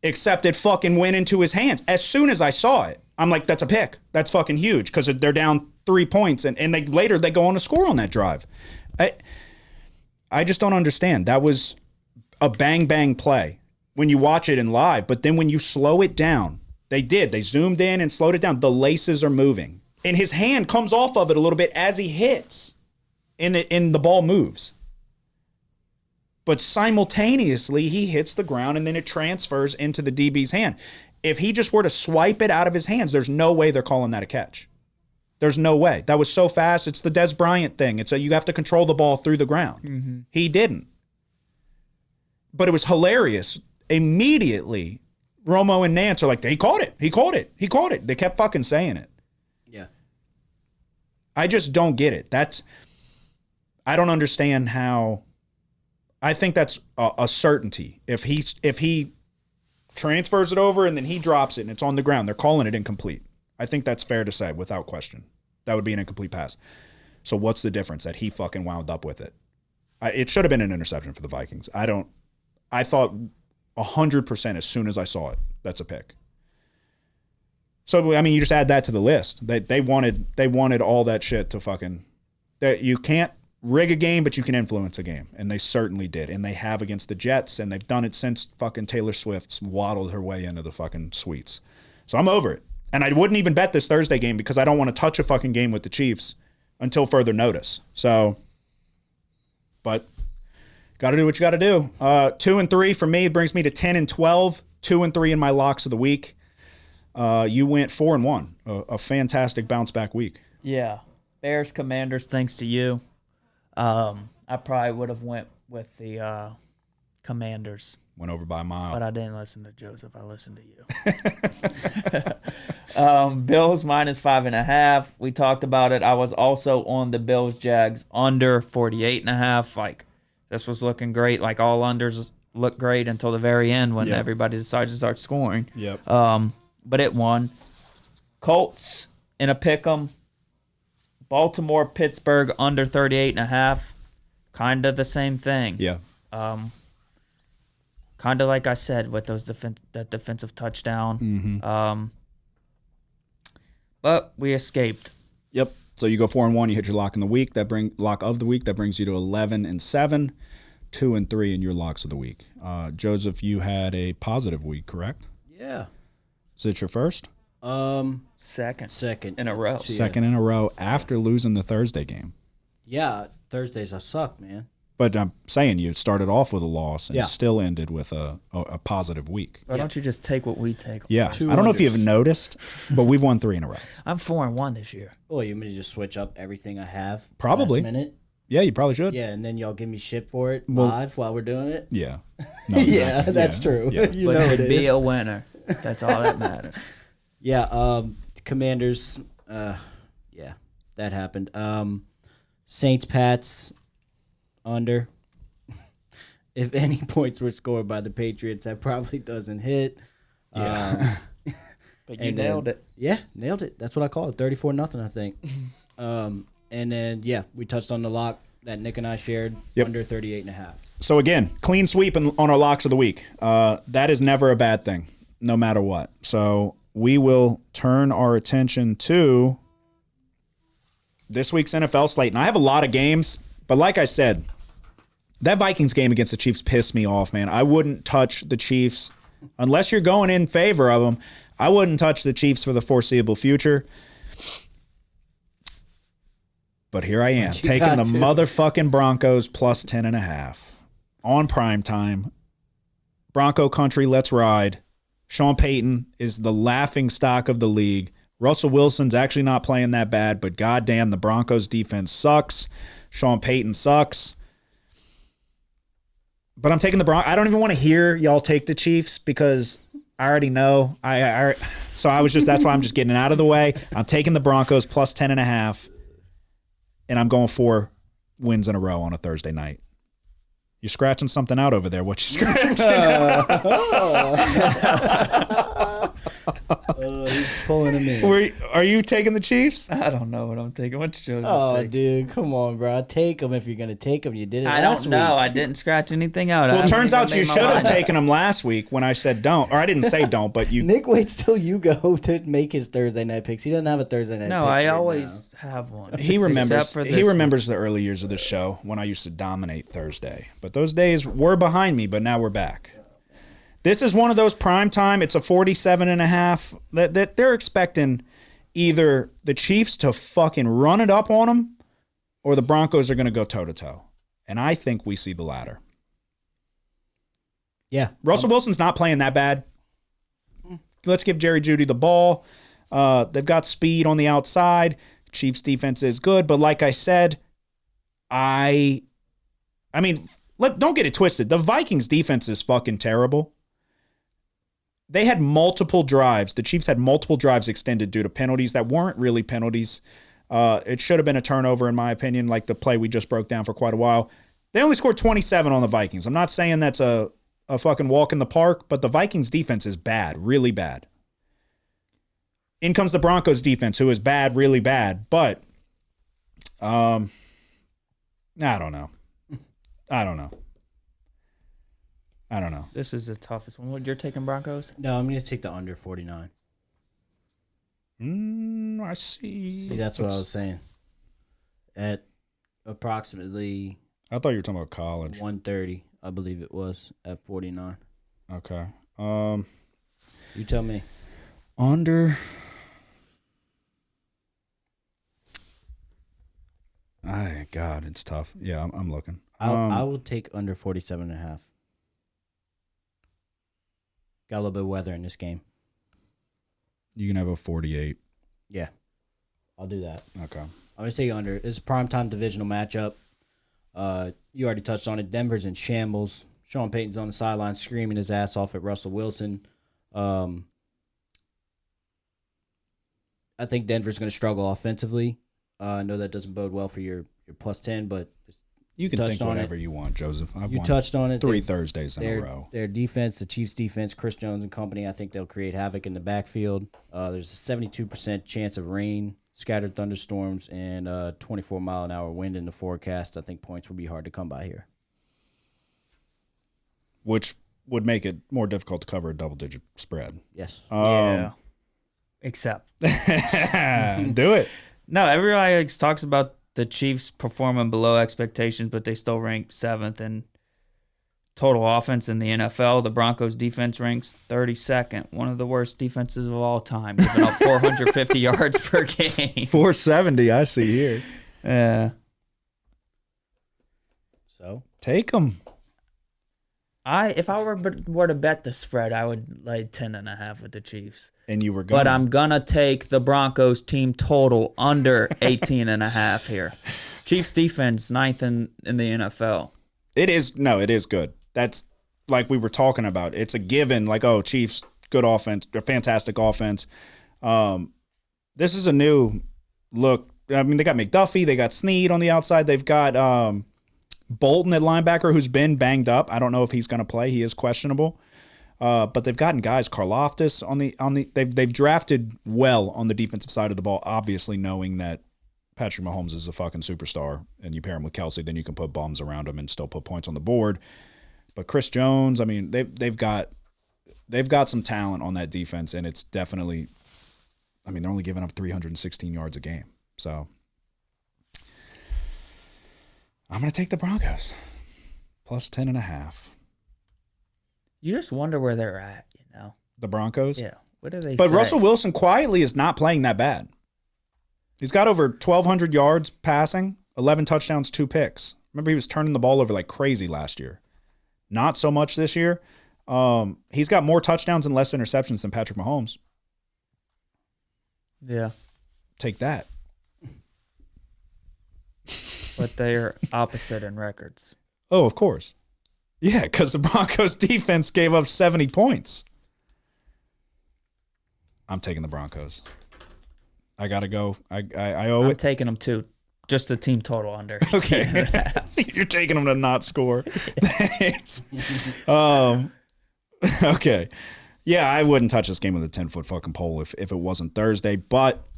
B: Except it fucking went into his hands. As soon as I saw it, I'm like, that's a pick. That's fucking huge because they're down 3 points. And later they go on to score on that drive. I just don't understand. That was a bang play when you watch it in live, but then when you slow it down, they zoomed in and slowed it down. The laces are moving and his hand comes off of it a little bit as he hits and the ball moves. But simultaneously he hits the ground and then it transfers into the DB's hand. If he just were to swipe it out of his hands, there's no way they're calling that a catch. There's no way. That was so fast. It's the Des Bryant thing. It's you have to control the ball through the ground. Mm-hmm. He didn't. But it was hilarious. Immediately, Romo and Nance are like, he caught it. They kept fucking saying it.
D: Yeah.
B: I just don't get it. I don't understand how. I think that's a certainty. If he transfers it over and then he drops it and it's on the ground, they're calling it incomplete. I think that's fair to say without question. That would be an incomplete pass. So what's the difference that he fucking wound up with it? It should have been an interception for the Vikings. I thought 100% as soon as I saw it, that's a pick. So, I mean, you just add that to the list. They wanted all that shit to fucking... That you can't rig a game, but you can influence a game. And they certainly did. And they have against the Jets, and they've done it since fucking Taylor Swift's waddled her way into the fucking suites. So I'm over it. And I wouldn't even bet this Thursday game because I don't want to touch a fucking game with the Chiefs until further notice. So, but... Got to do what you got to do. 2-3 for me brings me to 10-12. 2-3 in my locks of the week. You went 4-1. A fantastic bounce back week.
C: Yeah, Bears Commanders. Thanks to you. I probably would have went with the Commanders.
B: Went over by a mile.
C: But I didn't listen to Joseph. I listened to you. Bills minus 5.5. We talked about it. I was also on the Bills Jags under 48.5. Like. This was looking great. Like all unders looked great until the very end when everybody decided to start scoring.
B: Yep.
C: But it won. Colts in a pick'em. Baltimore, Pittsburgh under 38.5. Kind of the same thing.
B: Yeah.
C: Kind of like I said with those that defensive touchdown.
B: Mm-hmm.
C: But we escaped.
B: Yep. So you go 4-1, you hit your lock in the week. Lock of the week. That brings you to 11-7, 2-3 in your locks of the week. Joseph, you had a positive week, correct?
D: Yeah.
B: Is it your first?
C: Second in a row.
D: Yeah.
B: Second in a row after losing the Thursday game.
D: Yeah, Thursdays I suck, man.
B: But I'm saying you started off with a loss and
D: Yeah.
B: still ended with a positive week.
C: Why don't you just take what we take?
B: Yeah.
D: Two
B: I don't know if
D: unders.
B: you've noticed, but we've won 3 in a row.
C: I'm 4-1 this year.
D: Oh, you want me to just switch up everything I have?
B: Probably.
D: Last minute?
B: Yeah, you probably should.
D: Yeah, and then y'all give me shit for it live while we're doing it?
B: Yeah. No,
D: Yeah,
B: exactly.
D: that's
B: Yeah.
D: true.
B: Yeah.
D: You
C: But
D: know it
C: to be
D: is.
C: a winner, that's all that matters.
D: Yeah, Commanders, yeah, that happened. Saints, Pats, under. If any points were scored by the Patriots, that probably doesn't hit.
B: Yeah.
C: But you
D: And
C: nailed it.
D: Yeah, nailed it. That's what I call it. 34-0, I think. And then, yeah, we touched on the lock that Nick and I shared,
B: Yep.
D: under 38.5.
B: So again, clean sweep on our locks of the week. That is never a bad thing, no matter what. So we will turn our attention to this week's NFL slate. And I have a lot of games, but like I said, that Vikings game against the Chiefs pissed me off, man. I wouldn't touch the Chiefs unless you're going in favor of them. I wouldn't touch the Chiefs for the foreseeable future. But here I am,
D: But you
B: taking
D: got
B: the
D: to.
B: motherfucking Broncos plus 10.5 on prime time. Bronco country, let's ride. Sean Payton is the laughing stock of the league. Russell Wilson's actually not playing that bad, but goddamn, the Broncos defense sucks. Sean Payton sucks. But I'm taking the Broncos. I don't even want to hear y'all take the Chiefs because I already know. So I was just, that's why I'm just getting it out of the way. I'm taking the Broncos plus 10.5. And I'm going 4 wins in a row on a Thursday night. You're scratching something out over there. What you scratching?
D: He's pulling him in.
B: Are you taking the Chiefs?
C: I don't know what I'm taking. What's Joseph
D: Oh,
C: take?
D: dude, come on, bro. Take them if you're going to take them. You did it
C: I
D: last
C: don't know.
D: week.
C: I didn't scratch anything out.
B: Well,
C: I
B: it turns
C: haven't
B: out
C: even
B: you
C: made my
B: should have
C: mind up.
B: taken them last week when I said don't. Or I didn't say don't, but you.
D: Nick waits till you go to make his Thursday night picks. He doesn't have a Thursday night
C: No,
D: pick
C: I
D: right
C: always have one.
B: He remembers.
C: Except for
B: He
C: this week.
B: remembers the early years of this show when I used to dominate Thursday. But those days were behind me. But now we're back. This is one of those prime time. It's a 47.5. That they're expecting either the Chiefs to fucking run it up on them, or the Broncos are going to go toe to toe. And I think we see the latter.
D: Yeah.
B: Russell Wilson's not playing that bad. Let's give Jerry Jeudy the ball. They've got speed on the outside. Chiefs defense is good, but like I said, don't get it twisted. The Vikings defense is fucking terrible. They had multiple drives. The Chiefs had multiple drives extended due to penalties that weren't really penalties. It should have been a turnover, in my opinion, like the play we just broke down for quite a while. They only scored 27 on the Vikings. I'm not saying that's a fucking walk in the park, but the Vikings defense is bad, really bad. In comes the Broncos defense, who is bad, really bad. But, I don't know.
C: This is the toughest one. You're taking Broncos?
D: No, I'm going to take the under 49.
B: I see.
D: See, that's what I was saying. At approximately
B: I thought you were talking about college.
D: 130, I believe it was, at 49.
B: Okay.
D: You tell me.
B: Under. God, it's tough. Yeah, I'm looking.
D: I will take under 47.5. Got a little bit of weather in this game.
B: You can have a 48.
D: Yeah, I'll do that.
B: Okay.
D: I'm going to take under. It's a primetime divisional matchup. You already touched on it. Denver's in shambles. Sean Payton's on the sideline screaming his ass off at Russell Wilson. I think Denver's going to struggle offensively. I know that doesn't bode well for your plus 10, but
B: You can
D: touched
B: think
D: on
B: whatever
D: it.
B: you want, Joseph. I've
D: You
B: won
D: touched on it.
B: 3 Thursdays in a row.
D: Their defense, the Chiefs' defense, Chris Jones and company, I think they'll create havoc in the backfield. There's a 72% chance of rain, scattered thunderstorms, and 24-mile-an-hour wind in the forecast. I think points will be hard to come by here.
B: Which would make it more difficult to cover a double-digit spread.
D: Yes.
C: Yeah. Except.
B: Do it.
C: No, everybody talks about the Chiefs performing below expectations, but they still rank 7th. And total offense in the NFL. The Broncos defense ranks 32nd, one of the worst defenses of all time, giving up 450 yards per game.
B: 470, I see here.
C: Yeah.
D: So
B: Take them.
C: If I were to bet the spread, I would lay 10.5 with the Chiefs.
B: And you were going.
C: But I'm gonna take the Broncos team total under 18.5 here. Chiefs defense 9th in the NFL.
B: It is good. That's like we were talking about. It's a given. Like, oh, Chiefs, good offense, a fantastic offense. This is a new look. I mean, they got McDuffie, they got Snead on the outside, they've got Bolton at linebacker, who's been banged up. I don't know if he's going to play. He is questionable. But they've gotten guys, Karlaftis on the. They've drafted well on the defensive side of the ball. Obviously, knowing that Patrick Mahomes is a fucking superstar, and you pair him with Kelsey, then you can put bombs around him and still put points on the board. But Chris Jones, I mean, they've got some talent on that defense, and it's definitely. I mean, they're only giving up 316 yards a game, so. I'm going to take the Broncos. Plus 10.5.
C: You just wonder where they're at, you know?
B: The Broncos?
C: Yeah. What do they
B: But
C: say?
B: Russell Wilson quietly is not playing that bad. He's got over 1,200 yards passing, 11 touchdowns, 2 picks. Remember, he was turning the ball over like crazy last year. Not so much this year. He's got more touchdowns and less interceptions than Patrick Mahomes.
C: Yeah.
B: Take that.
C: But they're opposite in records.
B: Oh, of course. Yeah, because the Broncos defense gave up 70 points. I'm taking the Broncos. I got to go. I owe
C: I'm
B: it.
C: taking them too. Just the team total under.
B: Okay. You're taking them to not score. Thanks. Okay. Yeah, I wouldn't touch this game with a 10-foot fucking pole if it wasn't Thursday, but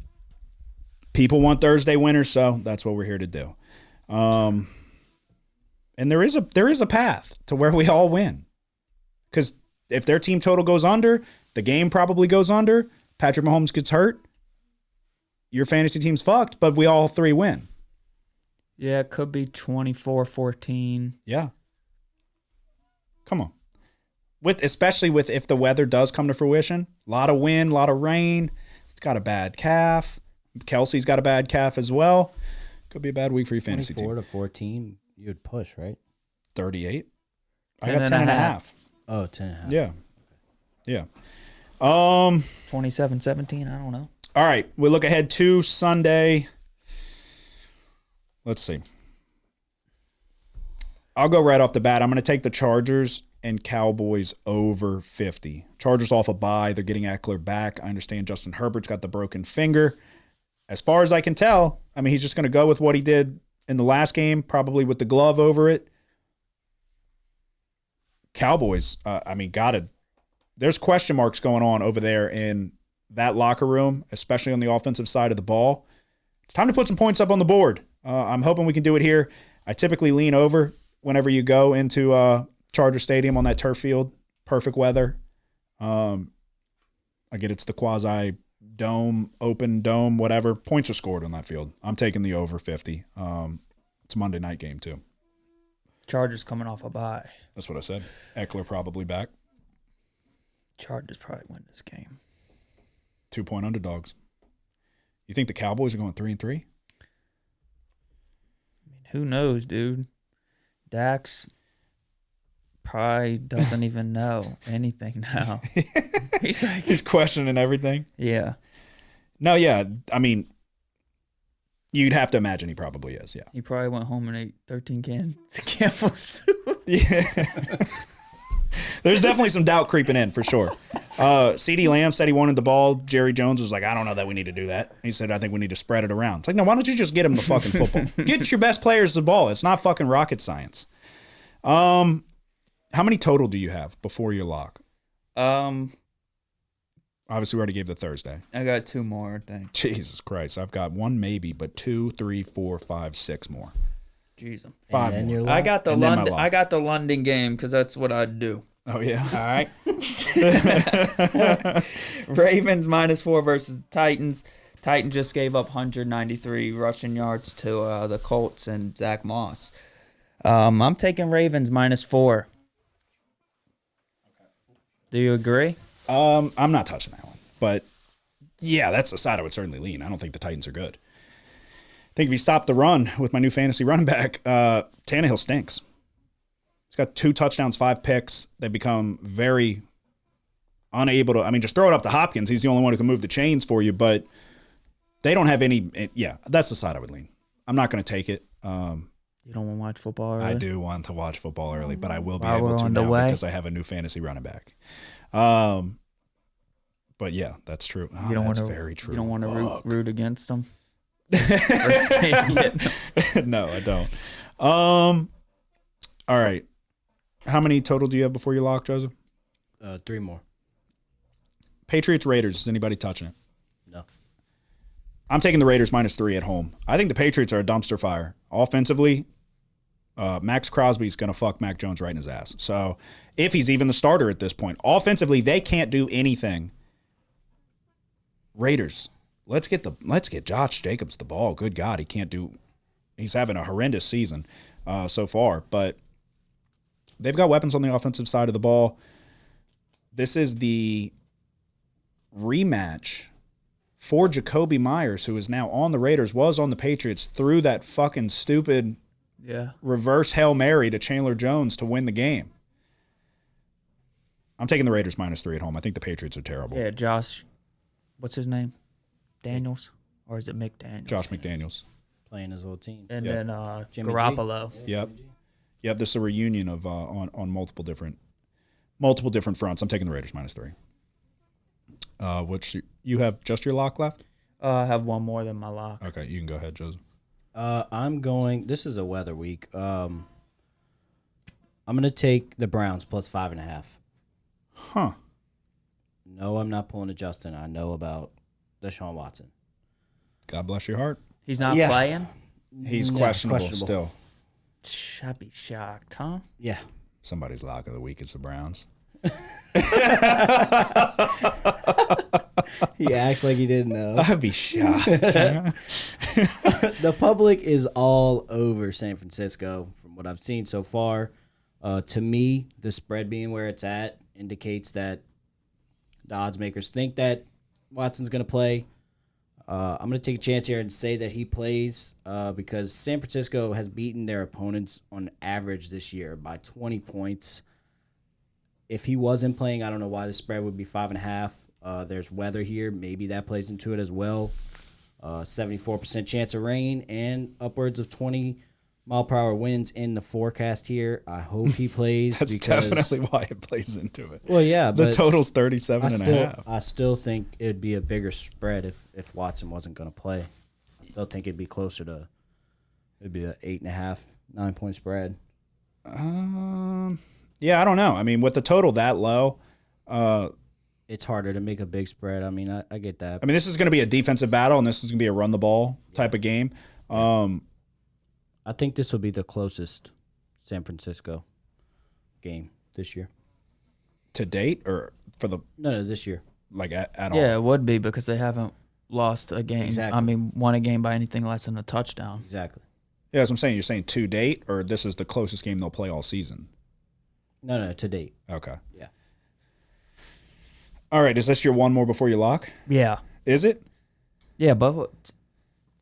B: people want Thursday winners, so that's what we're here to do. And there is a path to where we all win. Because if their team total goes under, the game probably goes under, Patrick Mahomes gets hurt, your fantasy team's fucked, but we all 3 win.
C: Yeah, it could be 24-14.
B: Yeah. Come on. Especially if the weather does come to fruition. A lot of wind, a lot of rain. It's got a bad calf. Kelsey's got a bad calf as well. Could be a bad week for your fantasy team.
D: 24-14, you would push, right?
B: 38. I got 10.5.
D: Oh, 10.5.
B: Yeah. Yeah.
C: 27-17, I don't know.
B: All right. We look ahead to Sunday. Let's see. I'll go right off the bat. I'm going to take the Chargers and Cowboys over 50. Chargers off a bye. They're getting Eckler back. I understand Justin Herbert's got the broken finger. As far as I can tell, I mean, he's just going to go with what he did in the last game, probably with the glove over it. Cowboys, there's question marks going on over there in that locker room, especially on the offensive side of the ball. It's time to put some points up on the board. I'm hoping we can do it here. I typically lean over whenever you go into Charger Stadium on that turf field. Perfect weather. I get it's the quasi dome, open dome, whatever. Points are scored on that field. I'm taking the over 50. It's a Monday night game too.
C: Chargers coming off a bye.
B: That's what I said. Eckler probably back.
C: Chargers probably win this game.
B: 2-point underdogs. You think the Cowboys are going 3-3?
C: I mean, who knows, dude? Dax probably doesn't even know anything now.
B: He's questioning everything.
C: Yeah.
B: No, yeah. I mean, you'd have to imagine he probably is, yeah.
C: He probably went home and ate 13 cans of Campbell soup.
B: Yeah. There's definitely some doubt creeping in, for sure. CeeDee Lamb said he wanted the ball. Jerry Jones was like, I don't know that we need to do that. He said, I think we need to spread it around. It's like, no, why don't you just get him the fucking football? Get your best players the ball. It's not fucking rocket science. How many total do you have before your lock? Obviously, we already gave the Thursday.
C: I got 2 more, I think.
B: Jesus Christ. I've got 1 maybe, but 2, 3, 4, 5, 6 more.
C: Jeez.
B: 5 more.
C: I got the
B: And then my
C: London.
B: lock.
C: I got the London game because that's what I'd do.
B: Oh, yeah?
C: All right. Ravens -4 versus Titans. Titans just gave up 193 rushing yards to the Colts and Zach Moss. I'm taking Ravens -4. Do you agree?
B: I'm not touching that one. But, yeah, that's the side I would certainly lean. I don't think the Titans are good. I think if you stop the run with my new fantasy running back, Tannehill stinks. He's got 2 touchdowns, 5 picks. They become very unable to – I mean, just throw it up to Hopkins. He's the only one who can move the chains for you. But they don't have any – yeah, that's the side I would lean. I'm not going to take it.
C: You don't want to watch football early?
B: I do want to watch football early, but I will be
C: While
B: able
C: we're
B: to
C: on the
B: now
C: way.
B: because I have a new fantasy running back. But yeah, that's true. Oh,
C: You don't
B: that's
C: want to.
B: very true.
C: You don't want to root against them.
B: No, I don't. All right. How many total do you have before you lock, Joseph?
D: 3 more.
B: Patriots, Raiders. Is anybody touching it?
D: No.
B: I'm taking the Raiders -3 at home. I think the Patriots are a dumpster fire. Offensively, Max Crosby's going to fuck Mac Jones right in his ass. So if he's even the starter at this point. Offensively, they can't do anything. Raiders, let's get Josh Jacobs the ball. Good God, he's having a horrendous season so far, but they've got weapons on the offensive side of the ball. This is the rematch for Jacoby Myers, who is now on the Raiders, was on the Patriots, threw that fucking stupid reverse Hail Mary to Chandler Jones to win the game. I'm taking the Raiders -3 at home. I think the Patriots are terrible.
C: Yeah, Josh. What's his name? Daniels? Or is it McDaniels?
B: Josh McDaniels.
D: Playing his old team.
C: And
B: Yep.
C: then
D: Jimmy G.
C: Garoppolo.
B: Yep. This is a reunion of on multiple different fronts. I'm taking the Raiders -3. Which you have just your lock left?
C: I have one more than my lock.
B: Okay, you can go ahead, Joseph.
D: I'm going. This is a weather week. I'm going to take the Browns +5.5.
B: Huh.
D: No, I'm not pulling a Justin. I know about Deshaun Watson.
B: God bless your heart.
C: He's not
D: Yeah.
C: playing?
B: He's
D: Yeah,
B: questionable
D: questionable.
B: still.
C: I'd be shocked, huh?
D: Yeah.
B: Somebody's lock of the week is the Browns.
D: He acts like he didn't know.
B: I'd be shocked.
D: The public is all over San Francisco from what I've seen so far. To me, the spread being where it's at indicates that the odds makers think that Watson's going to play. I'm going to take a chance here and say that he plays because San Francisco has beaten their opponents on average this year by 20 points. If he wasn't playing, I don't know why the spread would be 5.5. There's weather here. Maybe that plays into it as well. 74% chance of rain and upwards of 20-mile-per-hour winds in the forecast here. I hope he plays.
B: That's
D: because,
B: definitely why it plays into it.
D: Well, yeah,
B: The
D: but
B: total's 37.5.
D: I still think it'd be a bigger spread if Watson wasn't going to play. I still think it'd be closer to it'd be an 8.5, 9-point spread.
B: Yeah, I don't know. I mean, with the total that low,
D: It's harder to make a big spread. I mean, I get that.
B: I mean, this is going to be a defensive battle, and this is going to be a run the ball type of game.
D: I think this will be the closest San Francisco game this year.
B: To date, or for the
D: No, this year.
B: like at all?
C: Yeah, it would be because they haven't lost a game.
D: Exactly.
C: I mean, won a game by anything less than a touchdown.
D: Exactly.
B: Yeah, that's what I'm saying. You're saying to date, or this is the closest game they'll play all season?
D: No, to date.
B: Okay.
D: Yeah.
B: All right. Is this your one more before you lock?
C: Yeah.
B: Is it?
C: Yeah, but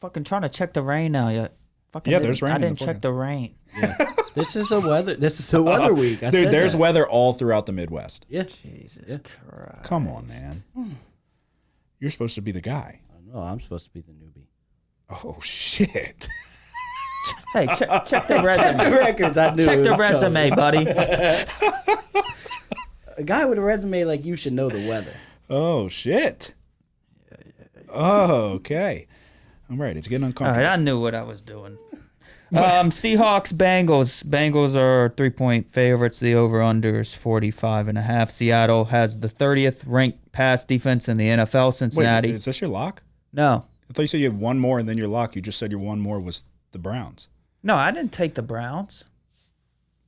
C: fucking trying to check the rain now. Yeah. Fucking
B: Yeah,
C: didn't-
B: there's rain
C: I
B: in the
C: didn't check the rain.
D: Yeah. This is a weather week. I
B: Dude,
D: said
B: there's
D: that.
B: weather all throughout the Midwest.
D: Yeah.
C: Jesus Christ.
B: Come on, man. You're supposed to be the guy.
D: I know. I'm supposed to be the newbie.
B: Oh shit.
C: Hey, check the resume.
D: The records. I knew.
C: Check
D: it
C: the
D: was
C: resume, buddy.
D: coming. A guy with a resume like you should know the weather.
B: Oh shit. Oh, okay. I'm ready. It's getting
C: All
B: uncomfortable.
C: right, I knew what I was doing. Seahawks, Bengals. Bengals are 3-point favorites. The over/under is 45.5. Seattle has the 30th ranked pass defense in the NFL. Cincinnati.
B: Wait, is this your lock?
C: No,
B: I thought you said you had one more and then your lock. You just said your one more was the Browns.
C: no, I didn't take the Browns.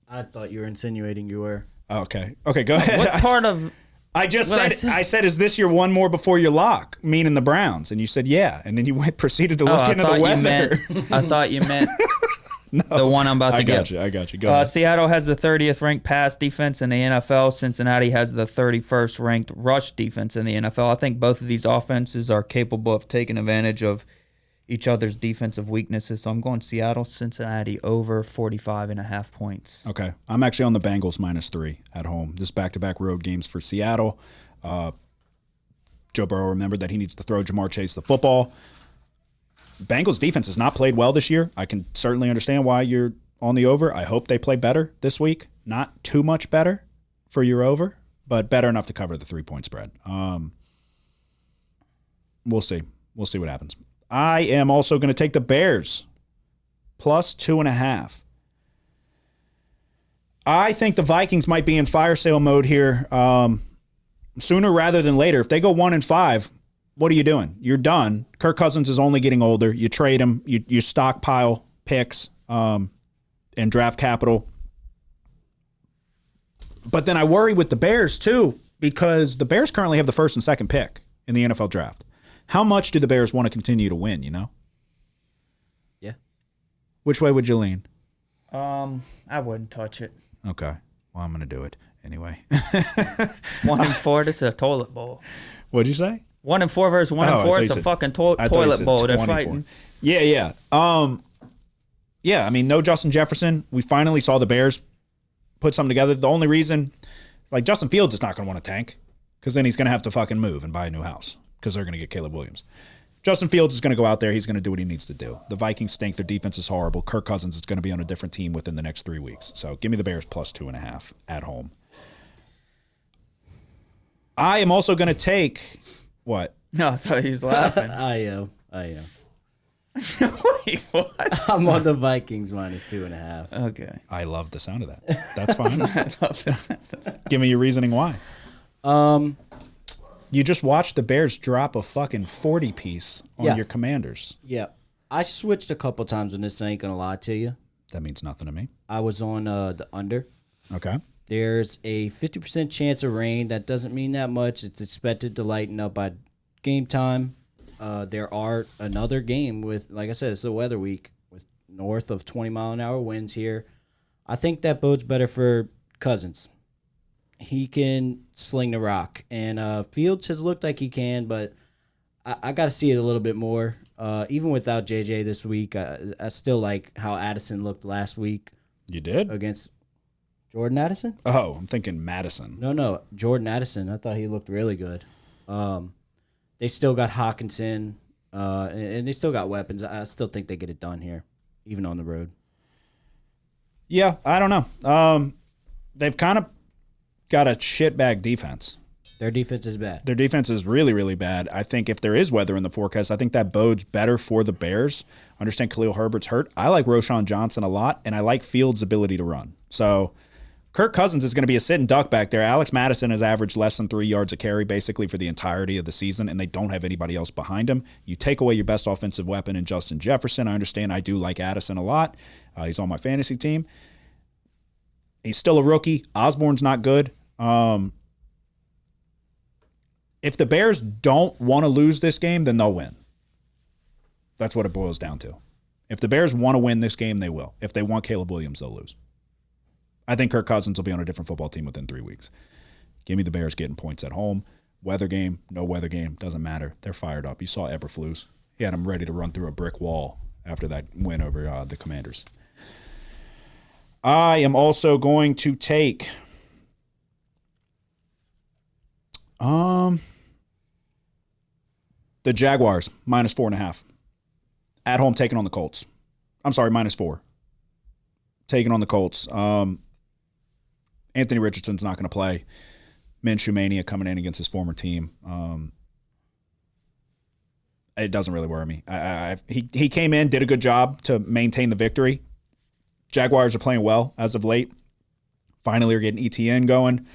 D: I thought you were insinuating you were.
B: Oh, okay. Okay, go ahead.
C: What part of?
B: I just
C: What
B: said,
C: I
B: I
C: said-
B: said, is this your one more before your lock, meaning the Browns? And you said, yeah. And then you proceeded to look
C: I
B: into the
C: thought you
B: weather.
C: meant. I thought you meant The one I'm about to get.
B: I got you. Go ahead.
C: Seattle has the 30th ranked pass defense in the NFL. Cincinnati has the 31st ranked rush defense in the NFL. I think both of these offenses are capable of taking advantage of each other's defensive weaknesses. So I'm going Seattle, Cincinnati over 45.5 points.
B: Okay. I'm actually on the Bengals -3 at home. This back-to-back road games for Seattle. Joe Burrow remembered that he needs to throw Jamar Chase the football. Bengals defense has not played well this year. I can certainly understand why you're on the over. I hope they play better this week. Not too much better for your over, but better enough to cover the 3-point spread. We'll see. We'll see what happens. I am also going to take the Bears +2.5. I think the Vikings might be in fire sale mode here sooner rather than later. If they go 1-5, what are you doing? You're done. Kirk Cousins is only getting older. You trade him. You stockpile picks and draft capital. But then I worry with the Bears too, because the Bears currently have the 1st and 2nd pick in the NFL draft. How much do the Bears want to continue to win, you know?
D: Yeah.
B: Which way would you lean?
C: I wouldn't touch it.
B: Okay. Well, I'm going to do it anyway.
C: 1-4, this is a toilet bowl.
B: What'd you say?
C: 1-4 versus 1-4, it's a fucking toilet bowl. They're fighting.
B: Yeah. Yeah, I mean, no Justin Jefferson. We finally saw the Bears put something together. The only reason, like, Justin Fields is not going to want to tank because then he's going to have to fucking move and buy a new house because they're going to get Caleb Williams. Justin Fields is going to go out there. He's going to do what he needs to do. The Vikings stink. Their defense is horrible. Kirk Cousins is going to be on a different team within the next 3 weeks. So give me the Bears +2.5 at home. I am also going to take what?
C: No, I thought he was laughing.
D: I am.
C: Wait, what?
D: I'm on the Vikings -2.5.
C: Okay.
B: I love the sound of that. That's fine.
C: I love this.
B: Give me your reasoning why. You just watched the Bears drop a fucking 40-piece on your Commanders.
D: Yeah. I switched a couple times and this ain't going to lie to you.
B: That means nothing to me.
D: I was on the under.
B: Okay.
D: There's a 50% chance of rain. That doesn't mean that much. It's expected to lighten up by game time. There are another game with, like I said, it's the weather week with north of 20-mile-an-hour winds here. I think that bodes better for Cousins. He can sling the rock. And Fields has looked like he can, but I got to see it a little bit more. Even without JJ this week, I still like how Addison looked last week.
B: You did?
D: Against Jordan Addison?
B: Oh, I'm thinking Madison.
D: No, Jordan Addison. I thought he looked really good. They still got Hawkinson, and they still got weapons. I still think they get it done here, even on the road.
B: Yeah, I don't know. They've kind of got a shitbag defense.
D: Their defense is bad.
B: Their defense is really, really bad. I think if there is weather in the forecast, I think that bodes better for the Bears. I understand Khalil Herbert's hurt. I like Roshan Johnson a lot, and I like Fields' ability to run. So Kirk Cousins is going to be a sitting duck back there. Alex Madison has averaged less than 3 yards a carry basically for the entirety of the season, and they don't have anybody else behind him. You take away your best offensive weapon in Justin Jefferson. I understand I do like Addison a lot. He's on my fantasy team. He's still a rookie. Osborne's not good. If the Bears don't want to lose this game, then they'll win. That's what it boils down to. If the Bears want to win this game, they will. If they want Caleb Williams, they'll lose. I think Kirk Cousins will be on a different football team within 3 weeks. Give me the Bears getting points at home. Weather game, no weather game, doesn't matter. They're fired up. You saw Eberflus. He had them ready to run through a brick wall after that win over the Commanders. I am also going to take the Jaguars -4.5 at home, taking on the Colts. I'm sorry, -4 taking on the Colts. Anthony Richardson's not going to play. Minshew Mania coming in against his former team. It doesn't really worry me. He came in, did a good job to maintain the victory. Jaguars are playing well as of late. Finally are getting ETN going.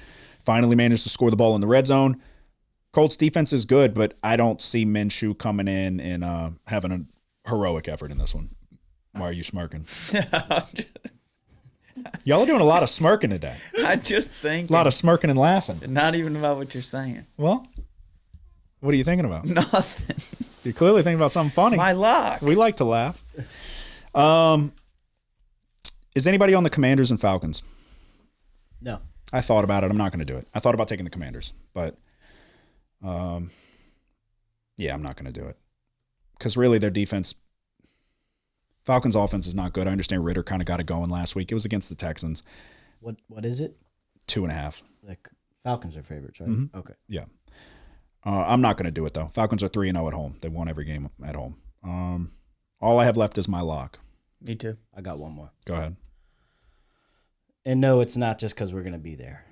B: Finally managed to score the ball in the red zone. Colts defense is good, but I don't see Minshew coming in and having a heroic effort in this one. Why are you smirking? Y'all are doing a lot of smirking today.
C: I just think
B: A lot of smirking and laughing.
C: not even about what you're saying.
B: Well, what are you thinking about?
C: Nothing.
B: You're clearly thinking about something funny.
C: My luck.
B: We like to laugh. Is anybody on the Commanders and Falcons?
D: No.
B: I thought about it. I'm not going to do it. I thought about taking the Commanders, but yeah, I'm not going to do it. Because really their defense, Falcons offense is not good. I understand Ritter kind of got it going last week. It was against the Texans.
D: What is it?
B: 2.5.
D: Like Falcons are favorites, right?
B: Mm-hmm.
D: Okay.
B: Yeah. I'm not going to do it, though. Falcons are 3-0 at home. They won every game at home. All I have left is my lock.
C: Me too.
D: I got one more.
B: Go ahead.
D: And no, it's not just because we're going to be there.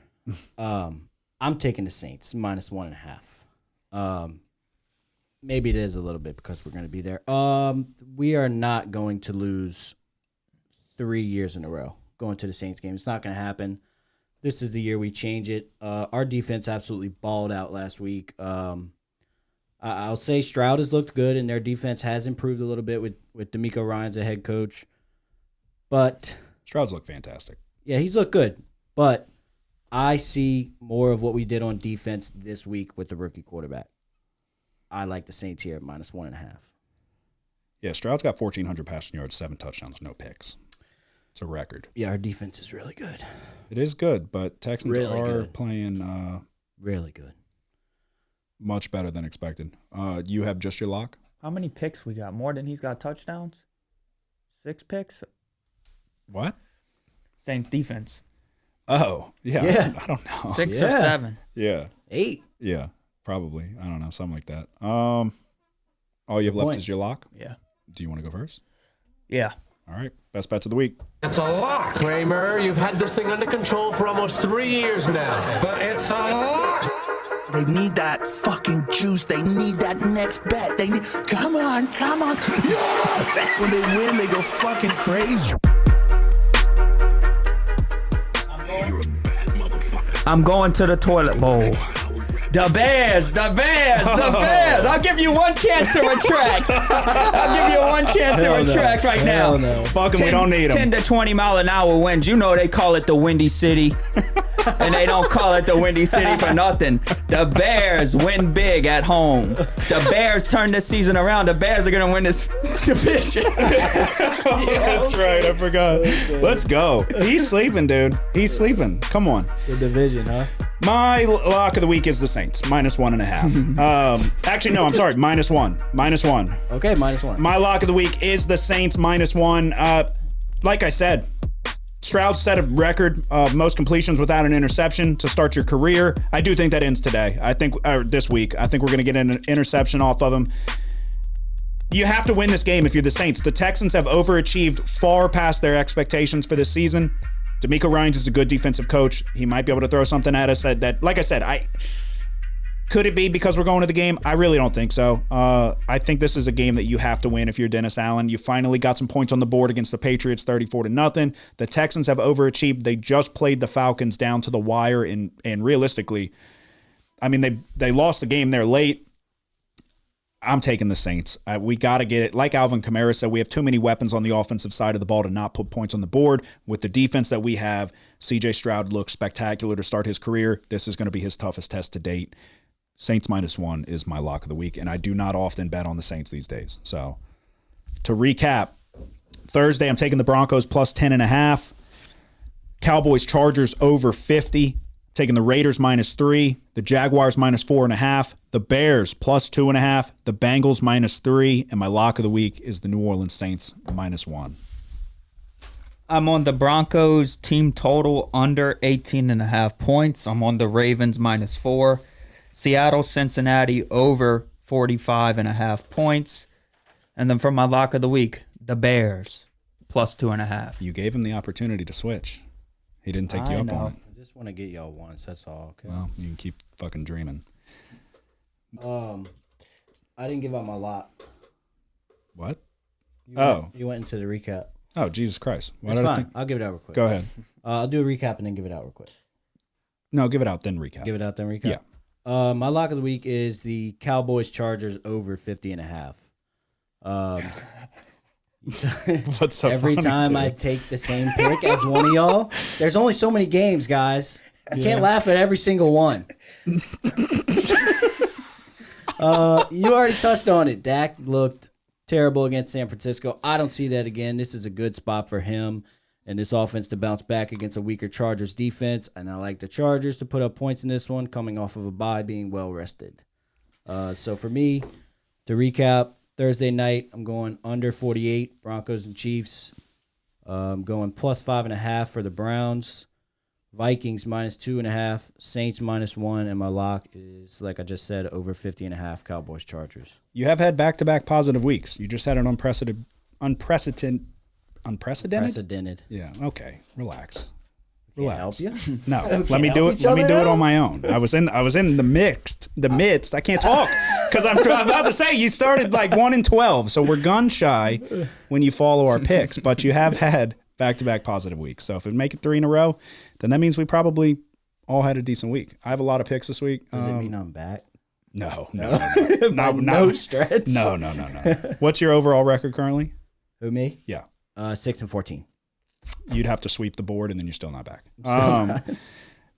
D: I'm taking the Saints -1.5. Maybe it is a little bit because we're going to be there. We are not going to lose 3 years in a row going to the Saints game. It's not going to happen. This is the year we change it. Our defense absolutely balled out last week. I'll say Stroud has looked good, and their defense has improved a little bit with DeMeco Ryans a head coach. But
B: Stroud's looked fantastic.
D: yeah, he's looked good. But I see more of what we did on defense this week with the rookie quarterback. I like the Saints here at -1.5.
B: Yeah, Stroud's got 1,400 passing yards, 7 touchdowns, no picks. It's a record.
D: Yeah, our defense is really good.
B: It is good, but Texans
D: Really
B: are
D: good.
B: playing
D: Really good.
B: much better than expected. You have just your lock?
C: How many picks we got? More than he's got touchdowns? 6 picks?
B: What?
C: Same defense.
B: Oh, yeah.
D: Yeah.
B: I don't know.
C: 6 or
D: Yeah.
C: 7.
B: Yeah.
D: 8.
B: Yeah, probably. I don't know, something like that. All you have left
D: Point.
B: is your lock?
C: Yeah.
B: Do you want to go first?
C: Yeah.
B: All right. Best bets of the week.
E: It's a lock. Kramer, you've had this thing under control for almost 3 years now. But it's a lock.
F: They need that fucking juice. They need that next bet. They need. Come on. Yes! When they win, they go fucking crazy. You're a bad motherfucker.
C: I'm going to the toilet bowl. The Bears. I'll give you one chance to retract. Right now.
D: no.
B: Fuck 'em, we don't need 'em.
C: 10 to 20 mile an hour winds. You know they call it the Windy City. And they don't call it the Windy City for nothing. The Bears win big at home. The Bears turn this season around. The Bears are going to win this division.
B: That's right. I forgot. Let's go. He's sleeping, dude. He's sleeping. Come on.
D: The division, huh?
B: My lock of the week is the Saints, -1.5. Actually, no, I'm sorry, -1. -1.
D: Okay, -1.
B: My lock of the week is the Saints, -1. Like I said, Stroud set a record of most completions without an interception to start your career. I do think that ends today. This week. I think we're going to get an interception off of him. You have to win this game if you're the Saints. The Texans have overachieved far past their expectations for this season. DeMeco Ryans is a good defensive coach. He might be able to throw something at us that like I said, could it be because we're going to the game? I really don't think so. I think this is a game that you have to win if you're Dennis Allen. You finally got some points on the board against the Patriots, 34-0. The Texans have overachieved. They just played the Falcons down to the wire, and realistically, I mean, they lost the game there late. I'm taking the Saints. We got to get it. Like Alvin Kamara said, we have too many weapons on the offensive side of the ball to not put points on the board. With the defense that we have, CJ Stroud looks spectacular to start his career. This is going to be his toughest test to date. Saints -1 is my lock of the week, and I do not often bet on the Saints these days. So to recap, Thursday I'm taking the Broncos +10.5. Cowboys Chargers over 50. Taking the Raiders -3, the Jaguars -4.5, the Bears +2.5, the Bengals -3, and my lock of the week is the New Orleans Saints -1.
C: I'm on the Broncos team total under 18.5 points. I'm on the Ravens -4. Seattle, Cincinnati over 45.5 points. And then for my lock of the week, the Bears +2.5.
B: You gave him the opportunity to switch. He didn't take you up on it.
D: I just want to get y'all once. That's all. Okay.
B: Well, you can keep fucking dreaming.
D: I didn't give out my lot.
B: What?
D: You went into the recap.
B: Oh, Jesus Christ. Why
D: It's
B: did I
D: fine.
B: think?
D: I'll give it out real quick.
B: Go ahead.
D: I'll do a recap and then give it out real quick.
B: No, give it out, then recap.
D: Give it out then recap. Yeah. My lock of the week is the Cowboys Chargers over 50.5.
B: What's so
D: Every
B: funny,
D: time
B: dude?
D: I take the same pick as one of y'all, there's only so many games, guys. You can't laugh at every single one. You already touched on it. Dak looked terrible against San Francisco. I don't see that again. This is a good spot for him. and this offense to bounce back against a weaker Chargers defense. And I like the Chargers to put up points in this one, coming off of a bye, being well rested. So for me, to recap, Thursday night, I'm going under 48, Broncos and Chiefs. I'm going plus 5.5 for the Browns. Vikings minus 2.5, Saints minus 1, and my lock is, like I just said, over 50.5, Cowboys Chargers.
B: You have had back-to-back positive weeks. You just had an unprecedented? Yeah. Okay. Relax.
D: Can I help you?
B: No. Let me do it. Let me do it on my own. I was in the midst. I can't talk because I'm about to say you started like 1-12, so we're gun shy when you follow our picks. But you have had back-to-back positive weeks. So if we make it 3 in a row, then that means we probably all had a decent week. I have a lot of picks this week.
D: Does it mean I'm back?
B: No.
D: No stretch.
B: No. What's your overall record currently?
D: Who, me?
B: Yeah.
D: 6-14.
B: You'd have to sweep the board, and then you're still not back.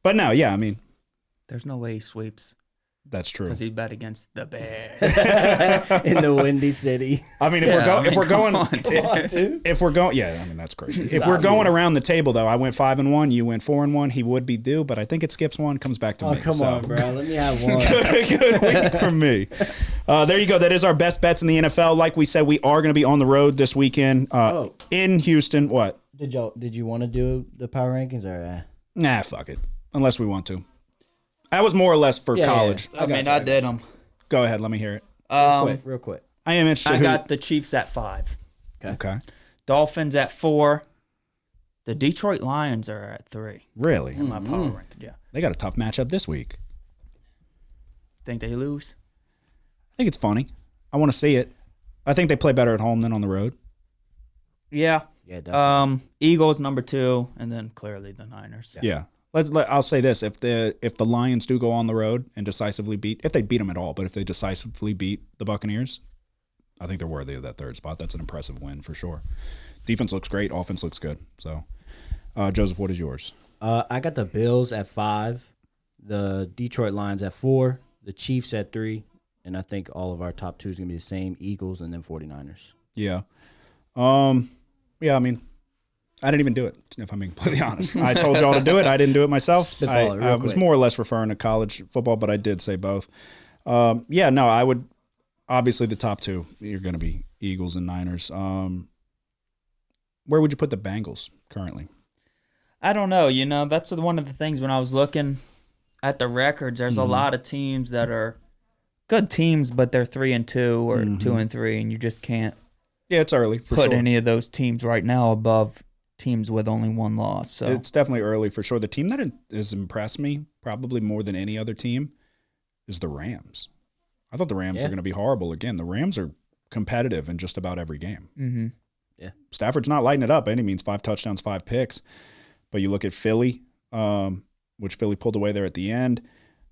B: But no, yeah, I mean,
C: There's no way he sweeps
B: that's true.
C: because he bet against the Bears.
D: In the Windy City.
B: I mean, if we're going, yeah, I mean that's crazy. If we're going around the table, though, I went 5-1, you went 4-1. He would be due, but I think it skips one, comes back to me.
D: Oh, come on, bro. Let me have one.
B: Good week from me. There you go. That is our best bets in the NFL. Like we said, we are going to be on the road this weekend in Houston. What?
D: Did you want to do the power rankings or?
B: Nah, fuck it. Unless we want to. That was more or less for college.
C: I did them.
B: Go ahead. Let me hear it.
D: Real quick.
B: I am interested.
C: I got the Chiefs at 5.
B: Okay.
C: Dolphins at 4. The Detroit Lions are at 3.
B: Really?
C: In my power ranking, yeah.
B: They got a tough matchup this week.
C: Think they lose?
B: I think it's funny. I want to see it. I think they play better at home than on the road.
C: Yeah.
D: Yeah, definitely.
C: Eagles number 2, and then clearly the Niners.
B: Yeah. I'll say this: if the Lions do go on the road and decisively if they beat them at all, but if they decisively beat the Buccaneers, I think they're worthy of that 3rd spot. That's an impressive win for sure. Defense looks great. Offense looks good. So, Joseph, what is yours?
D: I got the Bills at 5, the Detroit Lions at 4, the Chiefs at 3, and I think all of our top 2 is going to be the same, Eagles and then 49ers.
B: Yeah. Yeah, I mean, I didn't even do it, if I'm being completely honest. I told y'all to do it. I didn't do it myself. I was more or less referring to college football, but I did say both. Yeah, no, I would – obviously the top 2, you're going to be Eagles and Niners. Where would you put the Bengals currently?
C: I don't know. You know, that's one of the things when I was looking at the records, there's a lot of teams that are good teams, but they're 3-2 or 2-3, and you just can't
B: Yeah, it's early for
C: put
B: sure.
C: any of those teams right now above teams with only 1 loss. So
B: it's definitely early for sure. The team that has impressed me probably more than any other team is the Rams. I thought the Rams were going to be horrible again. The Rams are competitive in just about every game.
C: Mm-hmm.
D: Yeah.
B: Stafford's not lighting it up by any means. 5 touchdowns, 5 picks. But you look at Philly, which Philly pulled away there at the end.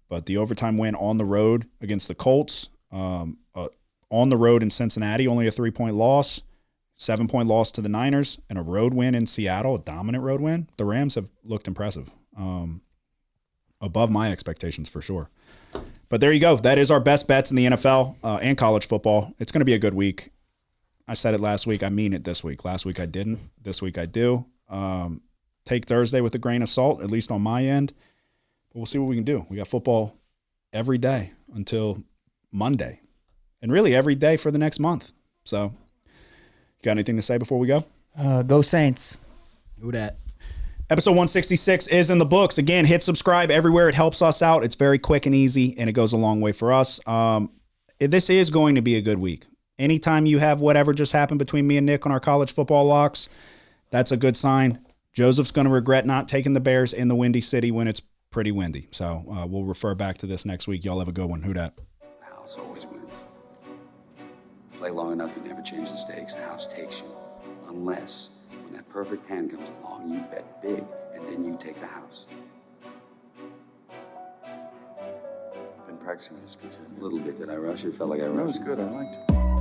B: But the overtime win on the road against the Colts, on the road in Cincinnati, only a 3-point loss, 7-point loss to the Niners, and a road win in Seattle, a dominant road win. The Rams have looked impressive, above my expectations for sure. But there you go. That is our best bets in the NFL and college football. It's going to be a good week. I said it last week. I mean it this week. Last week I didn't. This week I do. Take Thursday with a grain of salt, at least on my end. But we'll see what we can do. We got football every day until Monday. And really every day for the next month. So, you got anything to say before we go?
C: Go Saints.
D: Who dat?
B: Episode 166 is in the books. Again, hit subscribe everywhere. It helps us out. It's very quick and easy, and it goes a long way for us. This is going to be a good week. Anytime you have whatever just happened between me and Nick on our college football locks, that's a good sign. Joseph's going to regret not taking the Bears in the Windy City when it's pretty windy. So we'll refer back to this next week. Y'all have a good one. Who dat?
A: The house always wins. Play long enough, you never change the stakes. The house takes you. Unless, when that perfect hand comes along, you bet big, and then you take the house. I've been practicing this speech a little bit. Did I rush it? Felt like I rushed. No, it was good. I liked it.